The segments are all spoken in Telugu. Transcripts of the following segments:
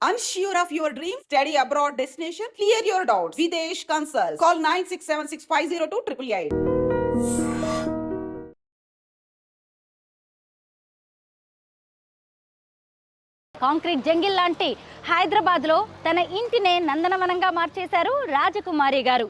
Unsure of your dream? Study abroad destination? Clear your doubts. Videsh Consult. Call 9676502888. Concrete jungle లాంటి హైదరాబాద్లో తన ఇంటినే నందనవనంగా మార్చేశారు రాజకుమారి గారు.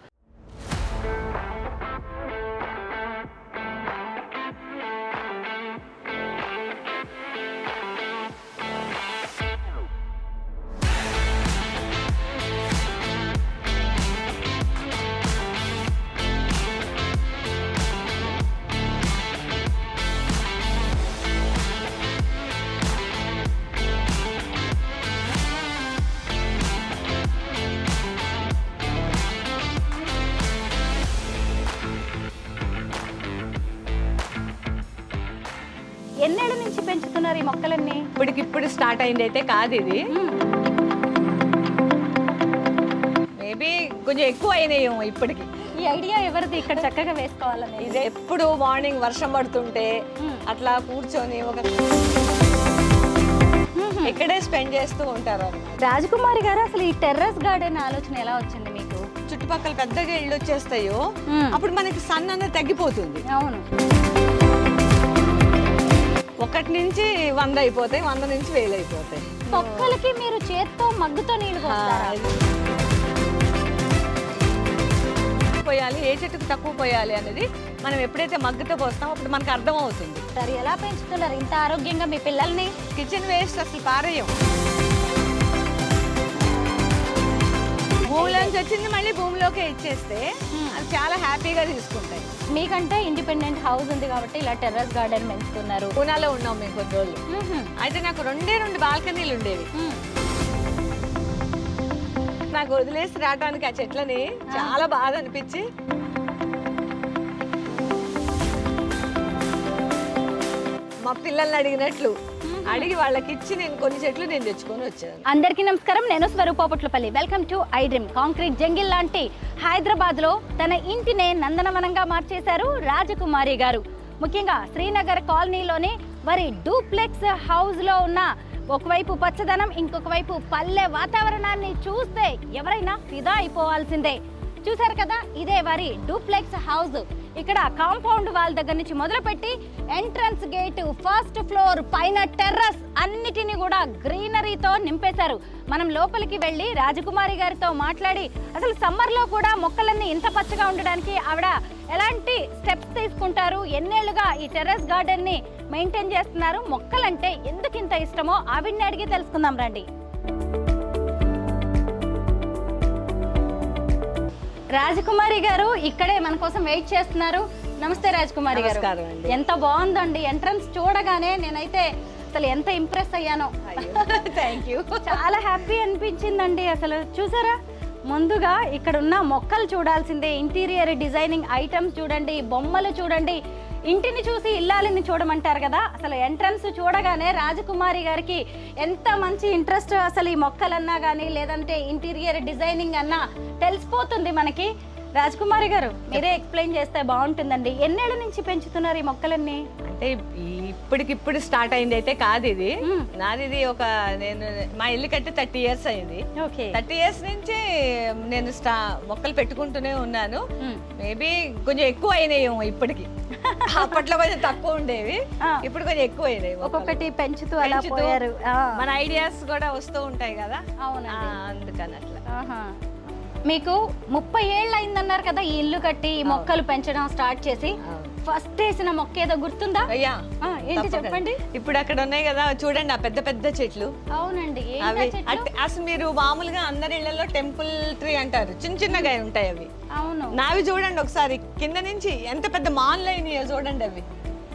ఎన్నేళ్ళ నుంచి పెంచుతున్నారు ఈ మొక్కలన్నీ? ఇప్పటికిప్పుడు స్టార్ట్ అయింది అయితే కాదు ఇది. మేబీ కొంచెం ఎక్కువ అయినాయేమో ఇప్పటికి. ఈ ఐడియా ఎవరిది ఇక్కడ చక్కగా వేసుకోవాలని? ఇది ఎప్పుడు మార్నింగ్ వర్షం పడుతుంటే అట్లా కూర్చొని ఒక ఇక్కడే స్పెండ్ చేస్తూ ఉంటారు. రాజకుమారి గారు, అసలు ఈ టెర్రస్ గార్డెన్ ఆలోచన ఎలా వచ్చింది మీకు? చుట్టుపక్కల పెద్దగా ఇళ్ళు వచ్చేస్తాయో అప్పుడు మనకి సన్ అనేది తగ్గిపోతుంది. అవును, 1 నుంచి 100 అయిపోతాయి, 100 నుంచి 1000 అయిపోతాయి. మొక్కలకి మీరు చేత్తో మగ్గుతో నీళ్లు పోయాలి, ఏ చెట్టుకు తక్కువ పోయాలి అనేది మనం ఎప్పుడైతే మగ్గుతో పోస్తామో అప్పుడు మనకు అర్థం అవుతుంది. సరే, ఎలా పెంచుతున్నారు ఇంత ఆరోగ్యంగా మీ పిల్లల్ని? కిచెన్ వేస్ట్ అసలు పారేయం. భూమిలోంచి వచ్చింది మళ్ళీ భూమిలోకే ఇచ్చేస్తే అది చాలా హ్యాపీగా తీసుకుంటాయి. మీకంటే ఇండిపెండెంట్ హౌస్ ఉంది కాబట్టి ఇలా టెర్రస్ గార్డెన్ పెంచుతున్నారు. పూనాలో ఉన్నాం మేము కొన్ని రోజులు. అయితే నాకు 2 బాల్కనీలు ఉండేవి. నాకు వదిలేసి రావడానికి ఆ చెట్లని చాలా బాధ అనిపించి మా పిల్లల్ని అడిగినట్లు అడిగి వాళ్ళకి ఇచ్చి నేను కొన్ని చెట్లు నేను తెచ్చుకొని వచ్చాను. అందరికీ నమస్కారం, నేను Swaroopapatlapalli. Welcome to I Dream. Concrete jungle లాంటి హైదరాబాద్ లో తన ఇంటినే నందనవనంగా మార్చేశారు రాజకుమారి గారు. ముఖ్యంగా శ్రీనగర్ కాలనీలోని వారి డూప్లెక్స్ హౌస్ లో ఉన్న ఒకవైపు పచ్చదనం, ఇంకొక వైపు పల్లె వాతావరణాన్ని చూస్తే ఎవరైనా ఫిదా అయిపోవాల్సిందే. చూసారు కదా, ఇదే వారి డూప్లెక్స్ హౌస్. ఇక్కడ కాంపౌండ్ వాల్ దగ్గర నుంచి మొదలుపెట్టి ఎంట్రన్స్ గేట్, ఫస్ట్ ఫ్లోర్, పైన టెర్రస్ అన్నిటిని కూడా గ్రీనరీతో నింపేశారు. మనం లోపలికి వెళ్ళి రాజకుమారి గారితో మాట్లాడి అసలు సమ్మర్ లో కూడా మొక్కలన్నీ ఇంత పచ్చగా ఉండడానికి ఆవిడ ఎలాంటి స్టెప్స్ తీసుకుంటారు, ఎన్నేళ్లుగా ఈ టెర్రస్ గార్డెన్ ని మెయింటైన్ చేస్తున్నారు, మొక్కలంటే ఎందుకు ఇంత ఇష్టమో ఆవిడ్ని అడిగి తెలుసుకుందాం రండి. రాజకుమారి గారు ఇక్కడే మన కోసం వెయిట్ చేస్తున్నారు. నమస్తే రాజకుమారి గారు. ఎంత బాగుందండి ఎంట్రన్స్ చూడగానే, నేనైతే అసలు ఎంత ఇంప్రెస్ అయ్యానో. Thank you. చాలా హ్యాపీ అనిపించిందండి. అసలు చూసారా, ముందుగా ఇక్కడ ఉన్న మొక్కలు చూడాల్సిందే, ఇంటీరియర్ డిజైనింగ్ ఐటమ్స్ చూడండి, బొమ్మలు చూడండి. ఇంటిని చూసి ఇల్లాలని చూడమంటారు కదా, అసలు ఎంట్రన్స్ చూడగానే రాజకుమారి గారికి ఎంత మంచి ఇంట్రెస్ట్ అసలు ఈ మొక్కలన్నా కానీ లేదంటే ఇంటీరియర్ డిజైనింగ్ అన్నా తెలిసిపోతుంది మనకి. రాజకుమారి గారు, మీరే ఎక్స్ప్లెయిన్ చేస్తే బాగుంటుందండి. ఎన్నేళ్ల నుంచి పెంచుతున్నారు ఈ మొక్కలన్నీ? అంటే ఇప్పటికిప్పుడు స్టార్ట్ అయింది అయితే కాదు ఇది. నాది ఇది నేను మా ఇల్లు కట్టి 30 years అయింది. 30 years నుంచి నేను మొక్కలు పెట్టుకుంటూనే ఉన్నాను. మేబీ కొంచెం ఎక్కువ అయినాయేమో ఇప్పటికి. అప్పట్లో కొంచెం తక్కువ ఉండేవి, ఇప్పుడు కొంచెం ఎక్కువ అయినాయి. ఒక్కొక్కటి పెంచుతూ అలా పోయారు. మన ఐడియాస్ కూడా వస్తూ ఉంటాయి కదా, అందుకని అట్లా. మీకు 30 ఏళ్ళు అయిందన్నారు కదా ఈ ఇల్లు కట్టి, ఈ మొక్కలు పెంచడం స్టార్ట్ చేసి. ఫస్ట్ వేసిన మొక్క ఏదో గుర్తుందా? అయ్యా, ఏంటి చెప్పండి. ఇప్పుడు అక్కడ ఉన్నాయి కదా చూడండి, ఆ పెద్ద పెద్ద చెట్లు. అవునండి, అసలు మీరు మామూలుగా అందరి ఇళ్లలో టెంపుల్ ట్రీ అంటారు, చిన్న చిన్నగా ఉంటాయి అవి. అవును, నావి చూడండి ఒకసారి కింద నుంచి ఎంత పెద్ద మాన్లు అయినాయో చూడండి. అవి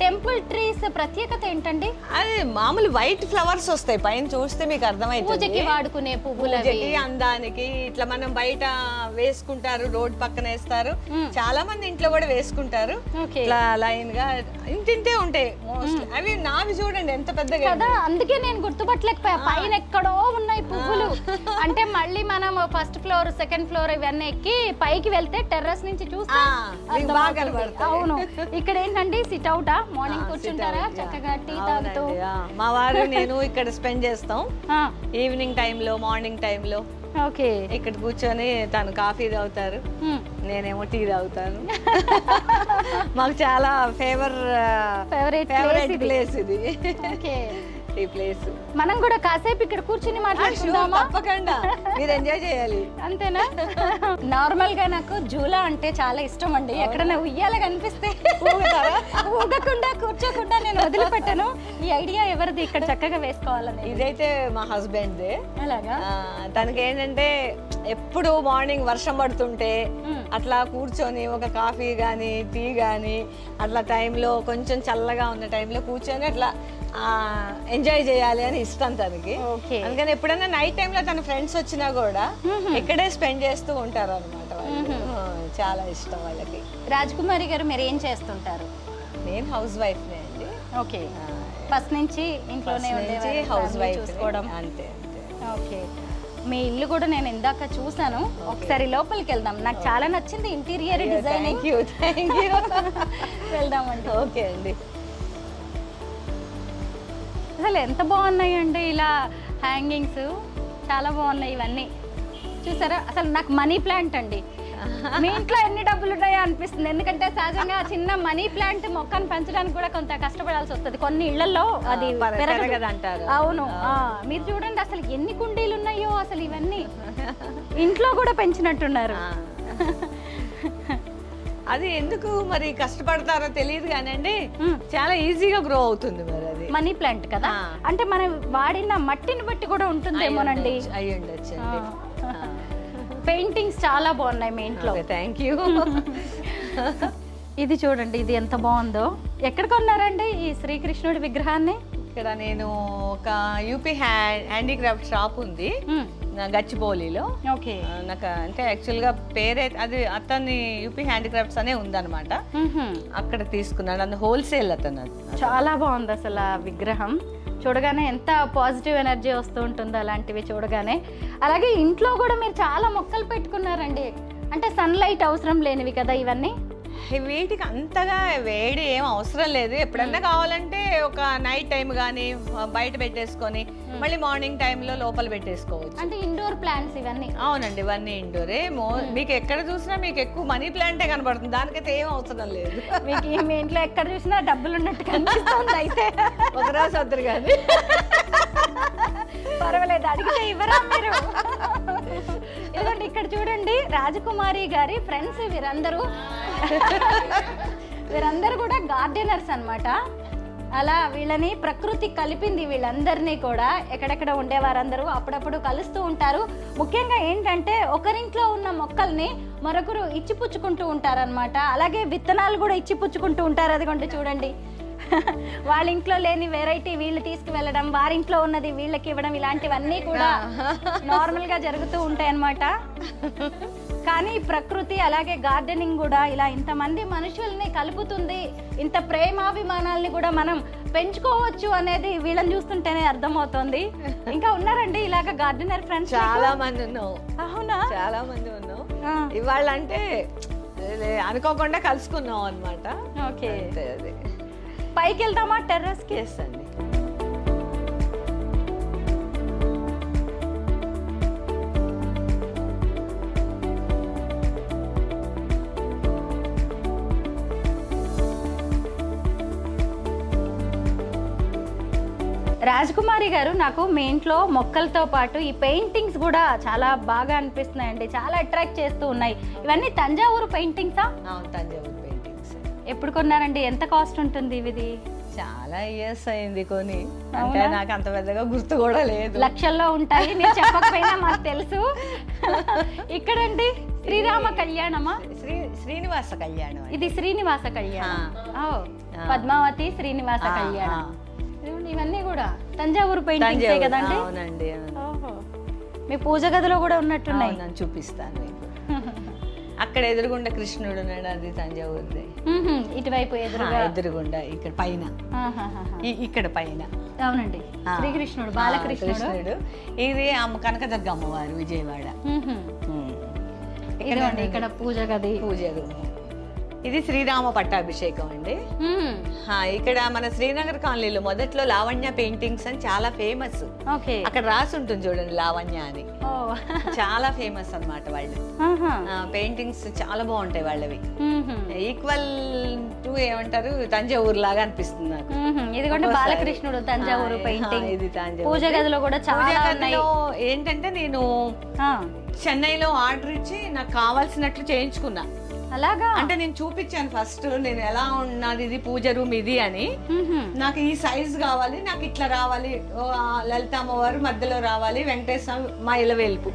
టెంపుల్ ట్రీస్ ప్రత్యేకత ఏంటండి? అది మామూలు వైట్ ఫ్లవర్స్ వస్తాయి, పైన చూస్తే మీకు అర్థమైతుంది. పూజకి వాడుకునే పువ్వులు, అందానికి. ఇట్లా మనం బయట వేసుకుంటారు, రోడ్ పక్కన వేస్తారు, చాలా మంది ఇంట్లో కూడా వేసుకుంటారు. ఇట్లా లైన్ గా ఇంటింటే ఉంటాయి మోస్ట్లీ. అవి నావి చూడండి ఎంత పెద్దగా కదా, అందుకే నేను గుర్తుపట్టలేకపోయా. పైన ఎక్కడో ఉన్నాయి పువ్వులు. అంటే మళ్ళీ మనం ఫస్ట్ ఫ్లోర్ సెకండ్ ఫ్లోర్ ఇవన్నీ ఎక్కి పైకి వెళ్తే టెర్రస్ నుంచి చూస్తే మీకు బాగా కనబడతాయి. అవును. ఇక్కడ ఏంటండి సిట్ అవుటా మార్నింగ్ కూర్చుంటారా చక్కగా టీ తాగుతూ? మా వారు నేను ఇక్కడ స్పెండ్ చేస్తాం ఈవినింగ్ టైంలో, మార్నింగ్ టైంలో. ఓకే. ఇక్కడ కూర్చొని తను కాఫీ తాగుతారు, నేనేమో టీ తాగుతాను. మాకు చాలా ఫేవరెట్ ప్లేస్ ఇది. ఓకే. ఈ ప్లేస్ మనం కూడా కాసేపు ఇక్కడ కూర్చుని మాట్లాడుకుందామా? తప్పకుండా, మీరు ఎంజాయ్ చేయాలి. అంతేనా? నార్మల్ గా నాకు జూలా అంటే చాలా ఇష్టం అండి. ఎక్కడైనా ఉయ్యాల కనిపిస్తే ఊగకుండా కూర్చోకుండా నేను వదిలిపెట్టాను. ఈ ఐడియా ఎవరిది ఇక్కడ చక్కగా వేసుకోవాలని? ఇదైతే మా హస్బెండ్ దే. అలాగా? తనకి ఏంటంటే ఎప్పుడు మార్నింగ్ వర్షం పడుతుంటే అట్లా కూర్చొని ఒక కాఫీ కానీ టీ కానీ అట్లా టైంలో కొంచెం చల్లగా ఉన్న టైంలో కూర్చొని అట్లా ఎంజాయ్ చేయాలి అని ఇష్టం తనకి. అందుకని ఎప్పుడైనా నైట్ టైంలో తన ఫ్రెండ్స్ వచ్చినా కూడా ఇక్కడే స్పెండ్ చేస్తూ ఉంటారు అనమాట. చాలా ఇష్టం వాళ్ళకి. రాజకుమారి గారు మీరు ఏం చేస్తుంటారు? నేను హౌస్ వైఫ్ నే అండి. ఓకే. ఫస్ట్ నుంచి ఇంట్లోనే హౌస్ వైఫ్ చూసుకోవడం. అంతే. ఓకే. మీ ఇల్లు కూడా నేను ఇందాక చూసాను. ఒకసారి లోపలికి వెళ్దాం. నాకు చాలా నచ్చింది ఇంటీరియర్ డిజైనింగ్. వెళ్దామండి. ఓకే అండి. అసలు ఎంత బాగున్నాయండి ఇలా హ్యాంగింగ్స్, చాలా బాగున్నాయి ఇవన్నీ. చూసారా? అసలు నాకు మనీ ప్లాంట్ అండి. మీ ఇంట్లో ఎన్ని డబ్బులు ఉన్నాయో అనిపిస్తుంది. ఎందుకంటే సహజంగా చిన్న మనీ ప్లాంట్ మొక్కను పెంచడానికి కూడా కొంత కష్టపడాల్సి వస్తుంది. కొన్ని ఇళ్లలో అది పెరగదు అంటారు. అవును. మీరు చూడండి అసలు ఎన్ని కుండీలు ఉన్నాయో. అసలు ఇవన్నీ ఇంట్లో కూడా పెంచినట్టున్నారు. అది ఎందుకు మరి కష్టపడతారో తెలియదు కానండి, చాలా ఈజీగా గ్రో అవుతుంది. మరి అది మనీ ప్లాంట్ కదా, అంటే మనం వాడిన మట్టిని బట్టి కూడా ఉంటుందేమోనండి. అయ్యి ఉండొచ్చు. పెయింటింగ్స్ చాలా బాగున్నాయి మీ ఇంట్లో. Thank you. ఇది చూడండి, ఇది ఎంత బాగుందో. ఎక్కడ కొన్నారండి ఈ శ్రీకృష్ణుడి విగ్రహాన్ని? ఇక్కడ నేను ఒక యూపీ హ్యాండీక్రాఫ్ట్ షాప్ ఉంది గచ్చిబౌలిలో. ఓకే. నాకు అంటే యాక్చువల్గా పేరే అది అతని యూపీ హ్యాండీక్రాఫ్ట్స్ అనే ఉందన్నమాట. అక్కడ తీసుకున్నాను. అది హోల్సేల్ అతను. చాలా బాగుంది అసలు ఆ విగ్రహం. చూడగానే ఎంత పాజిటివ్ ఎనర్జీ వస్తూ ఉంటుందో అలాంటివి చూడగానే. అలాగే ఇంట్లో కూడా మీరు చాలా మొక్కలు పెట్టుకున్నారండి. అంటే సన్లైట్ అవసరం లేనివి కదా ఇవన్నీ? వీటికి అంతగా వేడి ఏం అవసరం లేదు. ఎప్పుడన్నా కావాలంటే ఒక నైట్ టైం కానీ బయట పెట్టేసుకొని మళ్ళీ మార్నింగ్ టైంలో లోపల పెట్టేసుకోవచ్చు. అంటే ఇండోర్ ప్లాంట్స్ ఇవన్నీ? అవునండి, ఇవన్నీ ఇండోరే. మీకు ఎక్కడ చూసినా మీకు ఎక్కువ మనీ ప్లాంటే కనబడుతుంది. దానికైతే ఏం అవసరం లేదు. మీకు మీ ఇంట్లో ఎక్కడ చూసినా డబ్బులు ఉన్నట్టు కనిపిస్తుంది. అయితే ఒకరాసు వద్దరు కానీ పర్వాలేదు, అడిగితే ఇవ్వరా మీరు? ఎందుకంటే ఇక్కడ చూడండి రాజకుమారి గారి ఫ్రెండ్స్ వీరందరూ కూడా గార్డెనర్స్ అన్నమాట. అలా వీళ్ళని ప్రకృతి కలిపింది వీళ్ళందరినీ కూడా. ఎక్కడెక్కడ ఉండే వారందరూ అప్పుడప్పుడు కలుస్తూ ఉంటారు. ముఖ్యంగా ఏంటంటే ఒకరింట్లో ఉన్న మొక్కల్ని మరొకరు ఇచ్చిపుచ్చుకుంటూ ఉంటారనమాట. అలాగే విత్తనాలు కూడా ఇచ్చిపుచ్చుకుంటూ ఉంటారు. అదిగోండి చూడండి, వాళ్ళ ఇంట్లో లేని వెరైటీ వీళ్ళు తీసుకువెళ్ళడం, వారింట్లో ఉన్నది వీళ్ళకి ఇవ్వడం, ఇలాంటివన్నీ కూడా నార్మల్ గా జరుగుతూ ఉంటాయి అన్నమాట. కానీ ప్రకృతి అలాగే గార్డెనింగ్ కూడా ఇలా ఇంతమంది మనుషుల్ని కలుపుతుంది. ఇంత ప్రేమాభిమానాల్ని కూడా మనం పెంచుకోవచ్చు అనేది వీళ్ళని చూస్తుంటేనే అర్థమవుతుంది. ఇంకా ఉన్నారండి ఇలాగ గార్డెనర్ ఫ్రెండ్స్? చాలా మంది ఉన్నాం. అవునా? చాలా మంది ఉన్నాం. ఇవాళ అంటే అనుకోకుండా కలుసుకున్నాం అన్నమాట. ఓకే. అదే పైకి వెళ్దామా టెర్రస్ కి? అండి. రాజకుమారి గారు, నాకు మీ ఇంట్లో మొక్కలతో పాటు ఈ పెయింటింగ్స్ కూడా చాలా బాగా అనిపిస్తున్నాయండి. చాలా అట్రాక్ట్ చేస్తూ ఉన్నాయి. ఇవన్నీ తంజావూరు పెయింటింగ్సా? అవును, తంజావూరు పెయింటింగ్స్. ఎప్పుడు కొన్నారండి? ఎంత కాస్ట్ ఉంటుంది ఇది? చాలా ఇయర్స్ అయింది కొని. అంటే నాకు అంత పెద్దగా గుర్తు కూడా లేదు. లక్షల్లో ఉంటాయి, మీరు చెప్పకపోయినా మాకు తెలుసు. ఇక్కడండి శ్రీరామ కళ్యాణమా? శ్రీనివాస కళ్యాణం. ఇది శ్రీనివాస కళ్యాణం. పద్మావతి శ్రీనివాస కళ్యాణం. ఇవన్నీ కూడా తంజావూరు పెయింటింగ్సే కదండి? అవునండి. మీ పూజ గదిలో కూడా ఉన్నట్టున్నాయి. నేను చూపిస్తాను మీకు. అక్కడ ఎదురుగుండా కృష్ణుడు ఉన్నాడు, అది తంజావూరుదే. ఇటువైపు ఎదురుగుండా ఇక్కడ పైన, ఇక్కడ పైన అవునండి, శ్రీకృష్ణుడు, బాలకృష్ణుడు. ఇది కనకదుర్గ అమ్మవారు, విజయవాడ. ఇదిగోండి ఇక్కడ పూజ గది, పూజ రూమ్. ఇది శ్రీరామ పట్టాభిషేకం అండి. ఇక్కడ మన శ్రీనగర్ కాలనీలో మొదట్లో లావణ్య పెయింటింగ్స్ అని చాలా ఫేమస్. అక్కడ రాసి ఉంటుంది చూడండి, లావణ్య అని. చాలా ఫేమస్ అన్నమాట వాళ్ళు. పెయింటింగ్స్ చాలా బాగుంటాయి వాళ్ళవి. ఈక్వల్ టు ఏమంటారు, తంజావూరు లాగా అనిపిస్తుంది నాకు. ఇదిగోండి బాలకృష్ణుడు, తంజావూరు పెయింటింగ్. ఇది తంజావూరు. పూజ గదిలో కూడా చాలా ఉన్నాయి. ఏంటంటే నేను చెన్నైలో ఆర్డర్ ఇచ్చి నాకు కావాల్సినట్లు చేయించుకున్నా. అలాగా? అంటే నేను చూపించాను ఫస్ట్, నేను ఎలా ఉన్నది, ఇది పూజ రూమ్ ఇది అని. నాకు ఈ సైజ్ కావాలి, నాకు ఇట్లా రావాలి, లలిత అమ్మవారు మధ్యలో రావాలి, వెంకటేశ్వర మా ఇలవేల్పు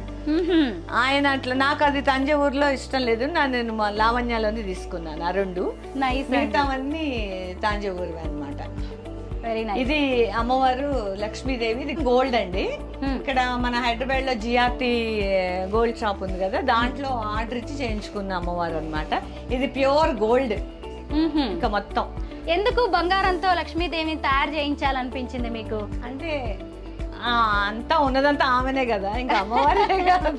ఆయన అట్లా. నాకు అది తంజావూరులో ఇష్టం లేదు, నేను లావణ్యాలోని తీసుకున్నాను ఆ రెండు. మిగతావన్నీ తంజావూరు అనమాట. ఇది అమ్మవారు లక్ష్మీదేవి. ఇది గోల్డ్ అండి. ఇక్కడ మన హైదరాబాద్ లో జిఆర్టీ గోల్డ్ షాప్ ఉంది కదా, దాంట్లో ఆర్డర్ ఇచ్చి చేయించుకున్న అమ్మవారు అన్నమాట. ఇది ప్యూర్ గోల్డ్. ఇంకా మొత్తం ఎందుకు బంగారంతో లక్ష్మీదేవిని తయారు చేయించాలనిపించింది మీకు? అంటే అంతా ఉన్నదంతా ఆమెనే కదా, ఇంకా అమ్మవారే కదా,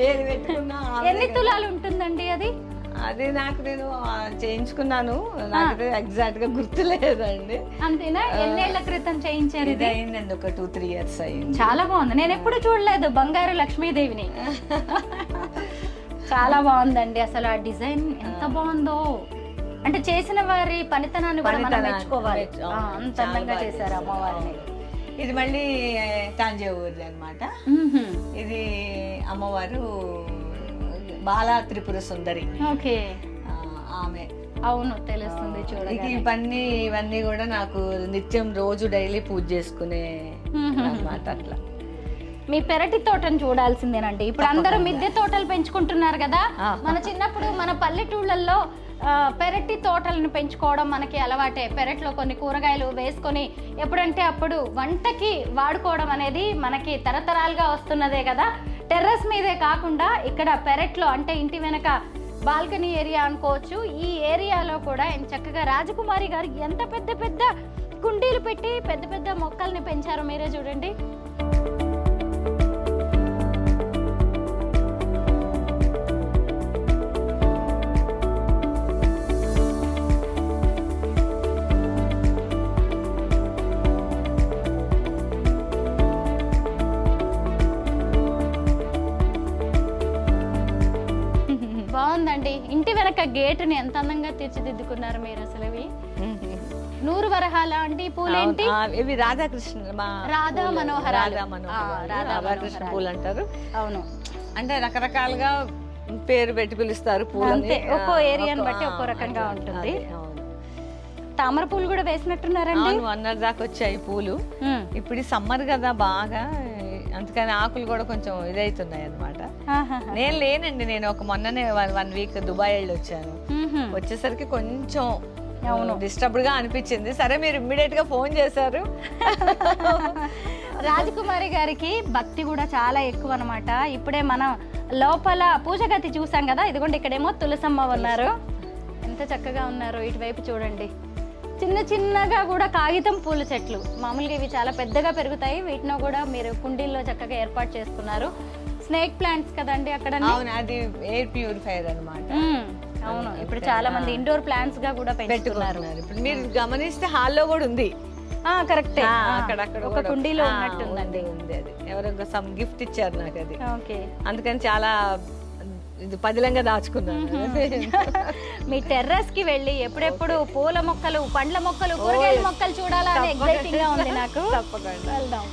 ఏది పెట్టుకున్నా. ఎన్ని తులాలు ఉంటుందండి అది? అది నాకు నేను చేయించుకున్నాను, నాకు ఎగ్జాక్ట్ గా గుర్తులేదండి. అంతేనా? ఎన్నేళ్ల క్రితం చేయించారు? ఇది అయిందండి, ఒక 2-3 years అయింది. చాలా బాగుంది. నేను ఎప్పుడు చూడలేదు బంగారు లక్ష్మీదేవిని. చాలా బాగుందండి. అసలు ఆ డిజైన్ ఎంత బాగుందో, అంటే చేసిన వారి పనితనాన్ని కూడా మనం మెచ్చుకోవాలి. అంత అందంగా చేశారు అమ్మవారిని. ఇది మళ్ళీ తంజావూరు అన్నమాట. ఇది అమ్మవారు బాలా త్రిపుర సుందరి. ఓకే, ఆమె. అవును, తెలుస్తుంది చూడండి. ఇవన్నీ కూడా నాకు నిత్యం రోజు డైలీ పూజ చేసుకునే అన్నమాట. అట్లా మీ పెరటి తోటను చూడాల్సిందేనండి. ఇప్పుడు అందరూ మిద్దె తోటలు పెంచుకుంటున్నారు కదా. మన చిన్నప్పుడు మన పల్లెటూళ్ళల్లో పెరటి తోటలను పెంచుకోవడం మనకి అలవాటే. పెరట్లో కొన్ని కూరగాయలు వేసుకొని ఎప్పుడంటే అప్పుడు వంటకి వాడుకోవడం అనేది మనకి తరతరాలుగా వస్తున్నదే కదా. టెర్రస్ మీదే కాకుండా ఇక్కడ పెరట్లో, అంటే ఇంటి వెనక బాల్కనీ ఏరియా అనుకోవచ్చు, ఈ ఏరియాలో కూడా చక్కగా రాజకుమారి గారు ఎంత పెద్ద పెద్ద కుండీలు పెట్టి పెద్ద పెద్ద మొక్కల్ని పెంచారో మీరే చూడండి. బాగుందండి. ఇంటి వెనక గేటుని ఎంత అందంగా తీర్చిదిద్దుకున్నారు మీరు అసలు. ఇవి నూరు వరహాల అండి పూలేంటి? ఇవి రాధాకృష్ణ, రాధా మనోహర, రాధాకృష్ణ పూలు అంటారు. అవును, అంటే రకరకాలుగా పేరు పెట్టి పిలుస్తారు పూలు. ఒక్కో ఏరియాని బట్టి ఒక్కో రకంగా ఉంటుంది. తామర పూలు కూడా వేసినట్టున్నారండి. 1 year దాకా వచ్చాయి పూలు. ఇప్పుడు సమ్మర్ కదా బాగా, అందుకని ఆకులు కూడా కొంచెం ఇదైతున్నాయి అనమాట. నేను లేనండి, నేను మొన్ననే 1 week దుబాయ్ వెళ్ళి వచ్చాను. వచ్చేసరికి కొంచెం డిస్టర్బ్డ్ గా అనిపించింది. సరే, మీరు ఇమ్మీడియట్ గా ఫోన్ చేశారు. రాజకుమారి గారికి భక్తి కూడా చాలా ఎక్కువ అనమాట. ఇప్పుడే మనం లోపల పూజ గది చూసాం కదా, ఇదిగోండి ఇక్కడేమో తులసమ్మ ఉన్నారు. ఎంత చక్కగా ఉన్నారు. ఇటువైపు చూడండి, చిన్న చిన్నగా కూడా కాగితం పూల చెట్లు. మామూలుగా ఇవి చాలా పెద్దగా పెరుగుతాయి, వీటిని కూడా మీరు కుండీల్లో చక్కగా ఏర్పాటు చేసుకున్నారు. స్నేక్ ప్లాంట్స్ కదండి అక్కడ. అది ఎయిర్ ప్యూరిఫైయర్ అన్నమాట. అవును, ఇప్పుడు చాలా మంది ఇండోర్ ప్లాంట్స్ గా కూడా పెట్టుకున్నారు. ఇప్పుడు మీరు గమనిస్తే హాల్లో కూడా ఉంది. కరెక్టే, అక్కడక్కడ ఒక కుండీలో ఉన్నట్టుందండి. అది ఎవరో సమ్ గిఫ్ట్ ఇచ్చారు నాకు అది. ఓకే, అందుకని చాలా ఇది పదిలంగా దాచుకున్నాను. మీ టెర్రస్ కి వెళ్ళి ఎప్పుడెప్పుడు పూల మొక్కలు, పండ్ల మొక్కలు, కూరగాయల మొక్కలు చూడాలని ఎక్సైటింగ్ గా ఉంది నాకు. తప్పకుండా వెళ్దాం.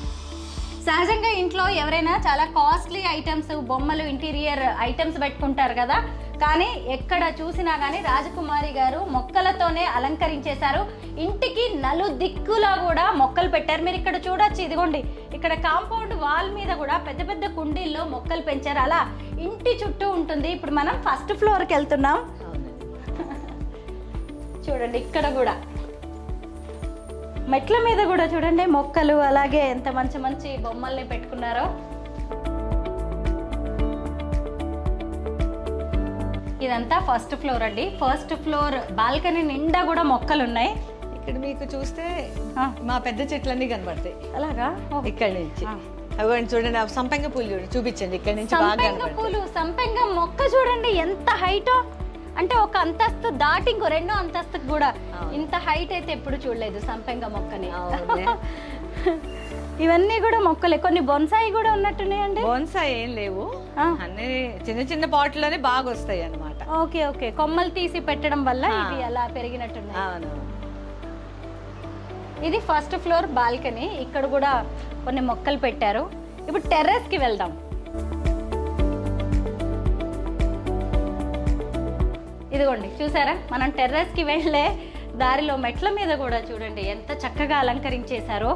సహజంగా ఇంట్లో ఎవరైనా చాలా కాస్ట్లీ ఐటమ్స్, బొమ్మలు, ఇంటీరియర్ ఐటమ్స్ పెట్టుకుంటారు కదా. కానీ ఎక్కడ చూసినా కానీ రాజకుమారి గారు మొక్కలతోనే అలంకరించేశారు. ఇంటికి నలుదిక్కులా కూడా మొక్కలు పెట్టారు. మీరు ఇక్కడ చూడొచ్చు, ఇదిగోండి ఇక్కడ కాంపౌండ్ వాల్ మీద కూడా పెద్ద పెద్ద కుండీల్లో మొక్కలు పెంచారు. అలా ఇంటి చుట్టూ ఉంటుంది. ఇప్పుడు మనం ఫస్ట్ ఫ్లోర్కి వెళ్తున్నాం. చూడండి, ఇక్కడ కూడా మెట్ల మీద కూడా చూడండి మొక్కలు, అలాగే ఎంత మంచి మంచి బొమ్మల్ని పెట్టుకున్నారో. ఇదంతా ఫస్ట్ ఫ్లోర్ అండి. ఫస్ట్ ఫ్లోర్ బాల్కనీ నిండా కూడా మొక్కలు ఉన్నాయి. ఇక్కడ మీకు చూస్తే మా పెద్ద చెట్లన్నీ కనబడతాయి అలాగా ఇక్కడ నుంచి. అవ్వండి చూడండి, ఆ సంపెంగ పూలు చూడండి, చూపించండి ఇక్కడ నుంచి బాగా సంపెంగ పూలు, సంపెంగ మొక్క చూడండి ఎంత హైట్. అంటే ఒక అంతస్తు దాటి ఇంకో రెండో అంతస్తుకు కూడా ఇంత హైట్ అయితే ఎప్పుడు చూడలేదు సంపెంగ మొక్కని. ఇవన్నీ కూడా మొక్కలే. కొన్ని బొన్సాయి కూడా ఉన్నట్టున్నాయండి. బోన్సాయి ఏం లేవు, అన్ని చిన్న చిన్న పాటలోనే బాగా వస్తాయి అన్నమాట. ఓకే ఓకే, కొమ్మలు తీసి పెట్టడం వల్ల ఇవి అలా పెరిగినట్టున్నాయి. అవును. ఇది ఫస్ట్ ఫ్లోర్ బాల్కనీ. ఇక్కడ కూడా కొన్ని మొక్కలు పెట్టారు. ఇప్పుడు టెర్రస్ కి వెళ్దాం. ఇదిగోండి చూసారా, మనం టెర్రస్ కి వెళ్ళే దారిలో మెట్ల మీద కూడా చూడండి ఎంత చక్కగా అలంకరించేశారో.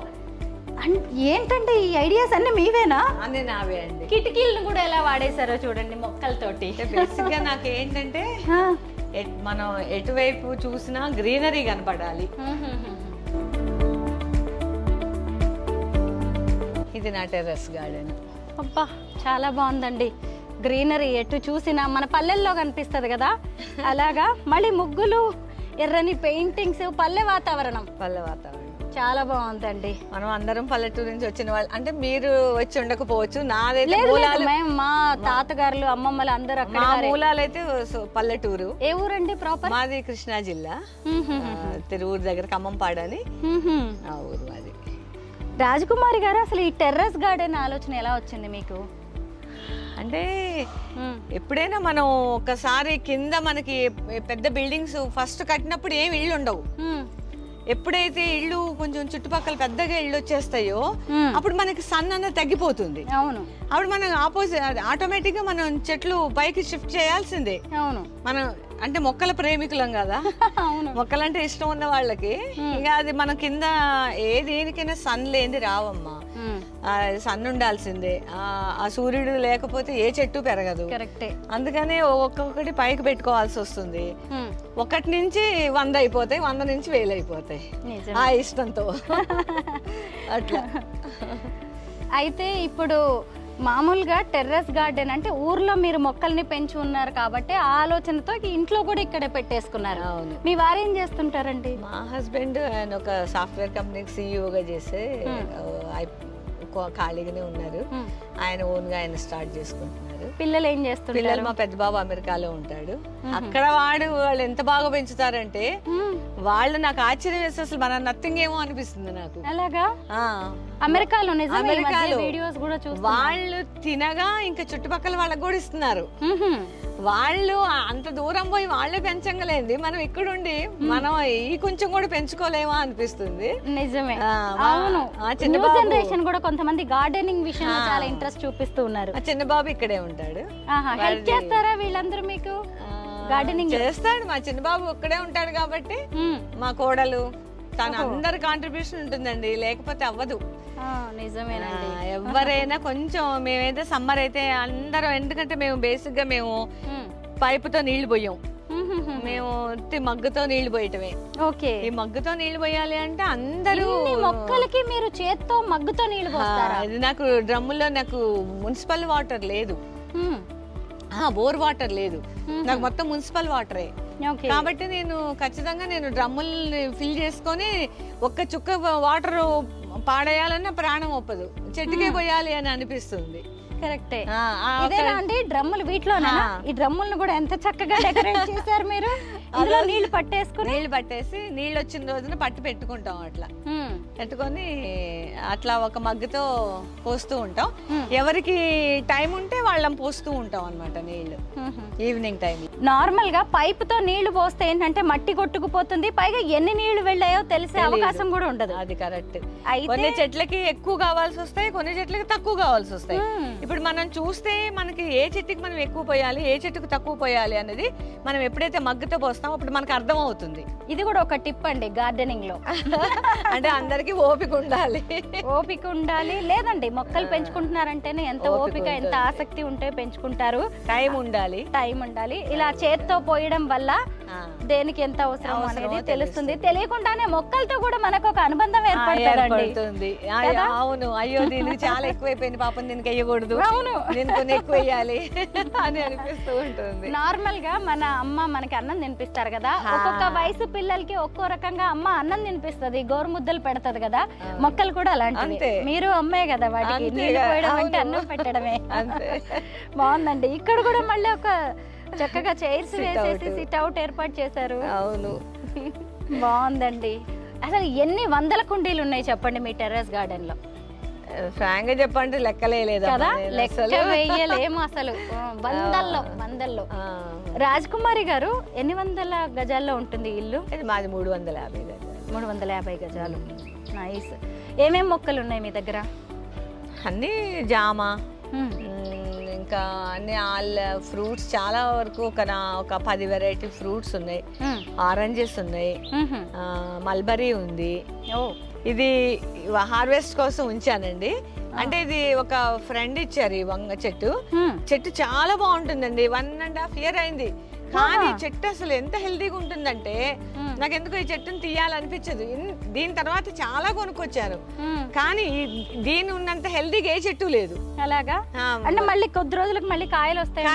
ఏంటంటే ఈ ఐడియాస్ అన్ని మీవేనా? అన్నీ నావే అండి. కిటికీలను కూడా ఎలా వాడేశారో చూడండి మొక్కలతోటి. బేసిక్ గా నాకు ఏంటంటే మనం ఎటువైపు చూసినా గ్రీనరీ కనపడాలి. ఇది నా టెర్రస్ గార్డెన్. అబ్బా చాలా బాగుందండి. గ్రీనరీ ఎటు చూసినా మన పల్లెల్లో కనిపిస్తుంది కదా అలాగా. మళ్ళీ ముగ్గులు, ఎర్రని పెయింటింగ్స్, పల్లె వాతావరణం. చాలా బాగుందండి. మనం అందరం పల్లెటూరు నుంచి వచ్చిన వాళ్ళు, అంటే మీరు వచ్చి ఉండకపోవచ్చు, నాదైతే మా తాతగారులు అమ్మమ్మలు అందరూ అక్కడ. మూలాలైతే పల్లెటూరు. ఏ ఊరండి ప్రాపర్? మాది కృష్ణా జిల్లా, తిరువూరు దగ్గర ఖమ్మంపాడు అని ఆ ఊరు మాది. రాజకుమారి గారు, అసలు ఈ టెర్రస్ గార్డెన్ ఆలోచన ఎలా వచ్చింది మీకు? అంటే ఎప్పుడైనా మనం ఒకసారి కింద మనకి పెద్ద బిల్డింగ్స్ ఫస్ట్ కట్టినప్పుడు ఏం ఇళ్ళు ఉండవు. ఎప్పుడైతే ఇళ్ళు కొంచెం చుట్టుపక్కల పెద్దగా ఇళ్ళు వచ్చేస్తాయో అప్పుడు మనకి సన్ అన్నది తగ్గిపోతుంది. అవును. అప్పుడు మనం ఆటోమేటిక్ గా మనం చెట్లు పైకి షిఫ్ట్ చేయాల్సిందే. అవును. మనం అంటే మొక్కల ప్రేమికులం కదా. మొక్కలంటే ఇష్టం ఉన్న వాళ్ళకి ఇక అది మన కింద దేనికైనా సన్ లేని రావమ్మా. సన్ ఉండాల్సిందే. ఆ సూర్యుడు లేకపోతే ఏ చెట్టు పెరగదు. కరెక్టే. అందుకనే ఒక్కొక్కటి పైకి పెట్టుకోవాల్సి వస్తుంది. 1 నుంచి 100 అయిపోతాయి, 100 నుంచి 1000 అయిపోతాయి ఆ ఇష్టంతో అట్లా. అయితే ఇప్పుడు మామూలుగా టెర్రస్ గార్డెన్ అంటే ఊర్లో మీరు మొక్కల్ని పెంచి ఉన్నారు కాబట్టి ఆ ఆలోచనతో ఇంట్లో కూడా ఇక్కడే పెట్టేసుకున్నారు. అవును. మీ వారు ఏం చేస్తుంటారండి? మా హస్బెండ్ ఆయన ఒక సాఫ్ట్వేర్ కంపెనీకి సీఈఓగా చేసే ఖాళీగానే ఉన్నారు. ఆయన ఓన్ గా ఆయన స్టార్ట్ చేసుకుంటున్నారు. పిల్లలు ఏం చేస్తున్నారు? పిల్లలు మా పెద్ద బాబు అమెరికాలో ఉంటాడు. అక్కడ వాళ్ళు ఎంత బాగా పెంచుతారంటే వాళ్ళు నాకు ఆశ్చర్యం వేస్తే అసలు మన నథింగ్ ఏమో అనిపిస్తుంది నాకు. అలాగా? అమెరికాలో వీడియోస్ కూడా చూస్తున్నా. వాళ్ళు తినగా ఇంకా చుట్టుపక్కల వాళ్ళకి కూడా ఇస్తున్నారు. వాళ్ళు అంత దూరం పోయి వాళ్ళే పెంచగలేంది, మనం ఇక్కడుండి మనం ఈ కొంచెం కూడా పెంచుకోలేమా అనిపిస్తుంది. నిజమే. అవును. న్యూ జనరేషన్ కూడా కొంతమంది గార్డెనింగ్ విషయంలో చాలా ఇంట్రెస్ట్ చూపిస్తూ ఉన్నారు. చిన్న బాబు ఇక్కడే ఉంటాడు. హెల్ప్ చేస్తారా వీళ్ళందరూ మీకు? గార్డెనింగ్ చేస్తాడు. మా చిన్న బాబు ఒక్కడే ఉంటాడు కాబట్టి మా కోడలు తన అందరి కాంట్రిబ్యూషన్ ఉంటుందండి, లేకపోతే అవ్వదు. నిజమేనండి. ఎవరైనా కొంచెం మేమైతే సమ్మర్ అయితే అందరం, ఎందుకంటే మేము బేసిక్ గా మేము పైపుతో నీళ్లు పోయాం, మేము మగ్గుతో నీళ్లు పోయటమే. ఓకే. ఈ మగ్గుతో నీళ్లు పోయాలి అంటే అందరూ మొక్కలకి మీరు చేత్తో మగ్గుతో నీళ్లు పోస్తారా? ఇది నాకు డ్రమ్ములో నాకు మున్సిపల్ వాటర్ లేదు, బోర్ వాటర్ లేదు, నాకు మొత్తం మున్సిపల్ వాటరే. కాబట్టి నేను ఖచ్చితంగా డ్రమ్ముల్ని ఫిల్ చేసుకొని ఒక్క చుక్క వాటర్ పాడేయాలన్న ప్రాణం ఒప్పదు, చెట్టుకే పోయాలి అని అనిపిస్తుంది. కరెక్టే. ఇదేనా అండి డ్రమ్ములు? వీటిలోనా? ఈ డ్రమ్ములను కూడా ఎంత చక్కగా డెకరేట్ చేశారు మీరు. అందులో నీళ్లు పట్టేసి నీళ్ళు వచ్చిన రోజున పట్టి పెట్టుకుంటాం. అట్లా పెట్టుకొని అట్లా ఒక మగ్గుతో పోస్తూ ఉంటాం. ఎవరికి టైం ఉంటే వాళ్ళం పోస్తూ ఉంటాం అన్నమాట నీళ్లు ఈవినింగ్ టైం. నార్మల్ గా పైప్ తో నీళ్లు పోస్తే ఏంటంటే మట్టి కొట్టుకుపోతుంది, పైగా ఎన్ని నీళ్లు వెళ్ళాయో తెలిసే అవకాశం కూడా ఉండదు. అది కరెక్ట్. కొన్ని చెట్లకి ఎక్కువ కావాల్సి వస్తాయి, కొన్ని చెట్లకి తక్కువ కావాల్సి వస్తాయి. ఇప్పుడు మనం చూస్తే మనకి ఏ చెట్టుకి మనం ఎక్కువ పోయాలి, ఏ చెట్టుకు తక్కువ పోయాలి అనేది మనం ఎప్పుడైతే మగ్గుతో పోస్తామో అప్పుడు మనకు అర్థం అవుతుంది. ఇది కూడా ఒక టిప్ అండి గార్డెనింగ్ లో. అంటే అందరికి ఓపిక ఉండాలి. లేదండి, మొక్కలు పెంచుకుంటున్నారంటేనే ఎంత ఓపిక, ఎంత ఆసక్తి ఉంటే పెంచుకుంటారు. టైం ఉండాలి. ఇలా చేత్తో పోయడం వల్ల దేనికి ఎంత అవసరం అనేది తెలుస్తుంది. తెలియకుండానే మొక్కలతో కూడా మనకు ఒక అనుబంధం ఏర్పడుతుంది. అవును, అయ్యో దీనికి చాలా ఎక్కువైపోయింది, పాపం దీనికి వేయకూడదు, అవును దీనికి ఎక్కువ వేయాలి అని అనిపిస్తూ ఉంటుంది. నార్మల్ గా మన అమ్మ మనకి అన్నం తినిపిస్తారు కదా, ఒక్కొక్క వయసు పిల్లలకి ఒక్కో రకంగా అమ్మ అన్నం తినిపిస్తుంది, గోరుముద్దలు పెడతది కదా. మొక్కలు కూడా అలాంటివి. మీరు అమ్మే కదా వాటికి నీళ్ళు పోయడం అంటే అన్నం పెట్టడమే. బాగుందండి. ఇక్కడ కూడా మళ్ళీ ఒక చక్కగా చైర్స్ వేసేసి సిట్ అవుట్ ఏర్పాటు చేశారు. అవును, బాగుందండి. అసలు ఎన్ని వందల కుండీలు ఉన్నాయి చెప్పండి మీ టెర్రస్ గార్డెన్ లో? ఫ్రాంక్ గా చెప్పండి లెక్కలేదు కదా, లెక్క వేయలేము అసలు. వందల్లో. రాజకుమారి గారు ఎన్ని వందల గజాల్లో ఉంటుంది ఇల్లు? మాది 350 గజాలు. 350 గజాలు. నైస్. ఏమేం మొక్కలు ఉన్నాయి మీ దగ్గర? అన్ని జామ, ఇంకా అన్ని ఆల్ ఫ్రూట్స్ చాలా వరకు ఒక 10 వెరైటీ ఫ్రూట్స్ ఉన్నాయి. ఆరెంజెస్ ఉన్నాయి, మల్బరీ ఉంది. ఇది హార్వెస్ట్ కోసం ఉంచానండి. అంటే ఇది ఒక ఫ్రెండ్ ఇచ్చారు ఈ వంగ చెట్టు చాలా బాగుంటుందండి. 1.5 year అయింది, కానీ చెట్టు అసలు ఎంత హెల్దీగా ఉంటుందంటే నాకు ఎందుకు ఈ చెట్టును తీయాలనిపించదు. దీని తర్వాత చాలా కొనుక్కొచ్చాను, కానీ దీని ఉన్నంత హెల్దీగా ఏ చెట్టు లేదు. అలాగా? అంటే మళ్ళీ కొద్ది రోజులకు మళ్ళీ కాయలు వస్తాయి.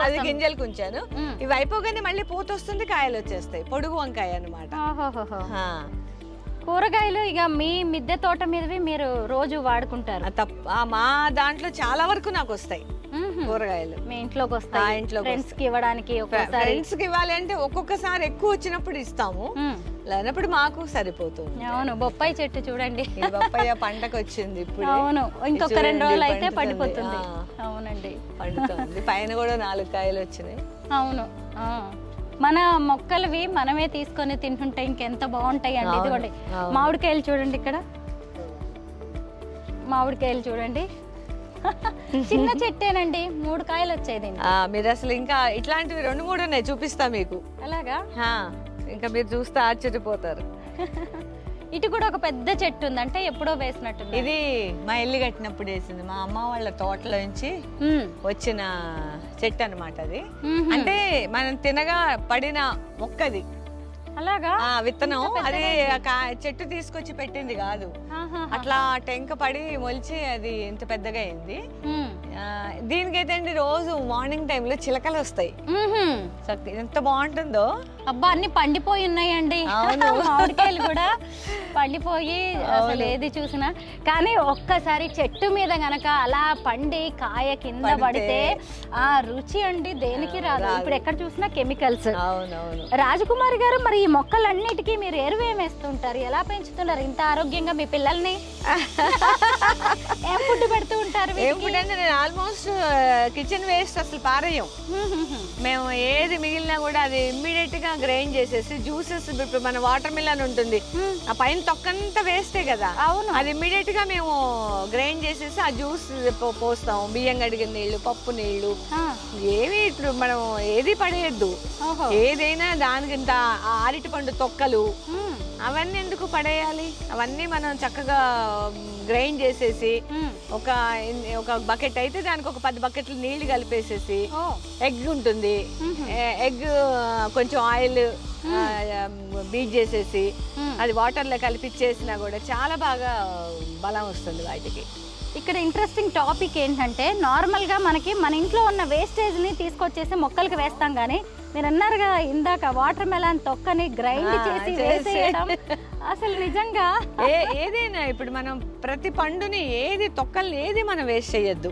అది గింజలకు ఉంచాను. ఇవి అయిపోగానే మళ్ళీ పూత వస్తుంది, కాయలు వచ్చేస్తాయి. పొడుగు వంకాయ అన్నమాట. కూరగాయలు ఇక మీ మిద్దె తోట మీదవి మీరు రోజు వాడుకుంటారు? మా దాంట్లో చాలా వరకు నాకు వస్తాయి కూరగాయలు. మీ ఇంట్లోకి వస్తాయి? ఫ్రెండ్స్ కి ఇవ్వడానికి? ఫ్రెండ్స్ కి ఇవ్వాలి అంటే ఒక్కొక్కసారి ఎక్కువ వచ్చినప్పుడు ఇస్తాము, లేనప్పుడు మాకు సరిపోతుంది. అవును. బొప్పాయి చెట్టు చూడండి, బొప్పాయి పంటకు వచ్చింది ఇప్పుడు. అవును, ఇంకొక 2 రోజులు అయితే పండిపోతుంది. అవునండి, పండుతుంది. పైన కూడా 4 కాయలు వచ్చినాయి. అవును. మన మొక్కలవి మనమే తీసుకొని తింటుంటే ఇంకెంత బాగుంటాయి అండి. ఇదిగోండి మామిడికాయలు చూడండి, ఇక్కడ మామిడికాయలు చూడండి. చిన్న చెట్టేనండి, 3 కాయలు వచ్చేది. మీరు అసలు ఇంకా ఇట్లాంటివి 2-3 ఉన్నాయి, చూపిస్తా మీకు. అలాగా? ఇంకా మీరు చూస్తే ఆశ్చర్యపోతారు. ఇటు కూడా ఒక పెద్ద చెట్టు ఉంది, అంటే ఎప్పుడో వేసినట్టు. ఇది మా ఇల్లు కట్టినప్పుడు వేసింది, మా అమ్మ వాళ్ళ తోటలో నుంచి వచ్చిన చెట్టు అన్నమాట. అది అంటే మనం తినగా పడిన మొక్కది. అలాగా? విత్తనం. అది చెట్టు తీసుకొచ్చి పెట్టింది కాదు, అట్లా టెంక పడి మొలిచి అది ఇంత పెద్దగా అయింది. దీనికైతే అండి రోజు మార్నింగ్ టైంలో చిలకలు వస్తాయి. ఎంత బాగుంటుందో. అబ్బా, అన్ని పండిపోయి ఉన్నాయండి మామిడికాయలు కూడా పండిపోయి, అసలు ఏది చూసినా. కానీ ఒక్కసారి చెట్టు మీద గనక అలా పండి కాయ కింద పడితే ఆ రుచి అండి దేనికి రాదు. ఇప్పుడు ఎక్కడ చూసినా కెమికల్స్. రాజకుమారి గారు, మరి ఈ మొక్కలన్నిటికీ మీరు ఎరువు ఏమేస్తుంటారు? ఎలా పెంచుతున్నారు ఇంత ఆరోగ్యంగా మీ పిల్లల్ని? ఏం ఫుడ్ పెడుతూ ఉంటారు? నేను ఆల్మోస్ట్ కిచెన్ వేస్ట్ అసలు పారేయం మేము. ఏది మిగిలినా కూడా అది ఇమ్మీడియట్ గా గ్రైండ్ చేసేసి జ్యూసెస్. ఇప్పుడు మన వాటర్ మిలన్ ఉంటుంది, ఆ పైన తొక్కంతా వేస్టే కదా. అవును. అది ఇమ్మీడియట్ గా మేము గ్రైండ్ చేసేసి ఆ జ్యూస్ పోస్తాం. బియ్యం కడిగిన నీళ్లు, పప్పు నీళ్లు, ఏవి ఇప్పుడు మనం ఏది పడేయద్దు. ఏదైనా దానికి ఇంత అరటి పండు తొక్కలు అవన్నీ ఎందుకు పడేయాలి? అవన్నీ మనం చక్కగా గ్రైండ్ చేసేసి ఒక బకెట్ అయితే దానికి ఒక 10 బకెట్లు నీళ్లు కలిపేసేసి, ఎగ్ ఉంటుంది, ఎగ్ కొంచెం ఆయిల్ బీట్ చేసేసి అది వాటర్లో కలిపిచ్చేసినా కూడా చాలా బాగా బలం వస్తుంది వాటికి. ఇక్కడ ఇంట్రెస్టింగ్ టాపిక్ ఏంటంటే, నార్మల్గా మనకి మన ఇంట్లో ఉన్న వేస్టేజ్ని తీసుకొచ్చేసి మొక్కలకి వేస్తాం, కానీ మీరు అన్నారుగా ఇందాక వాటర్ మెలాన్ తొక్కని గ్రైండ్ చేసి వేసేయడం. అసలు నిజంగా ఏదైనా ఇప్పుడు మనం ప్రతి పండుని ఏది తొక్కల్ని ఏది మనం వేస్ట్ చేయొద్దు.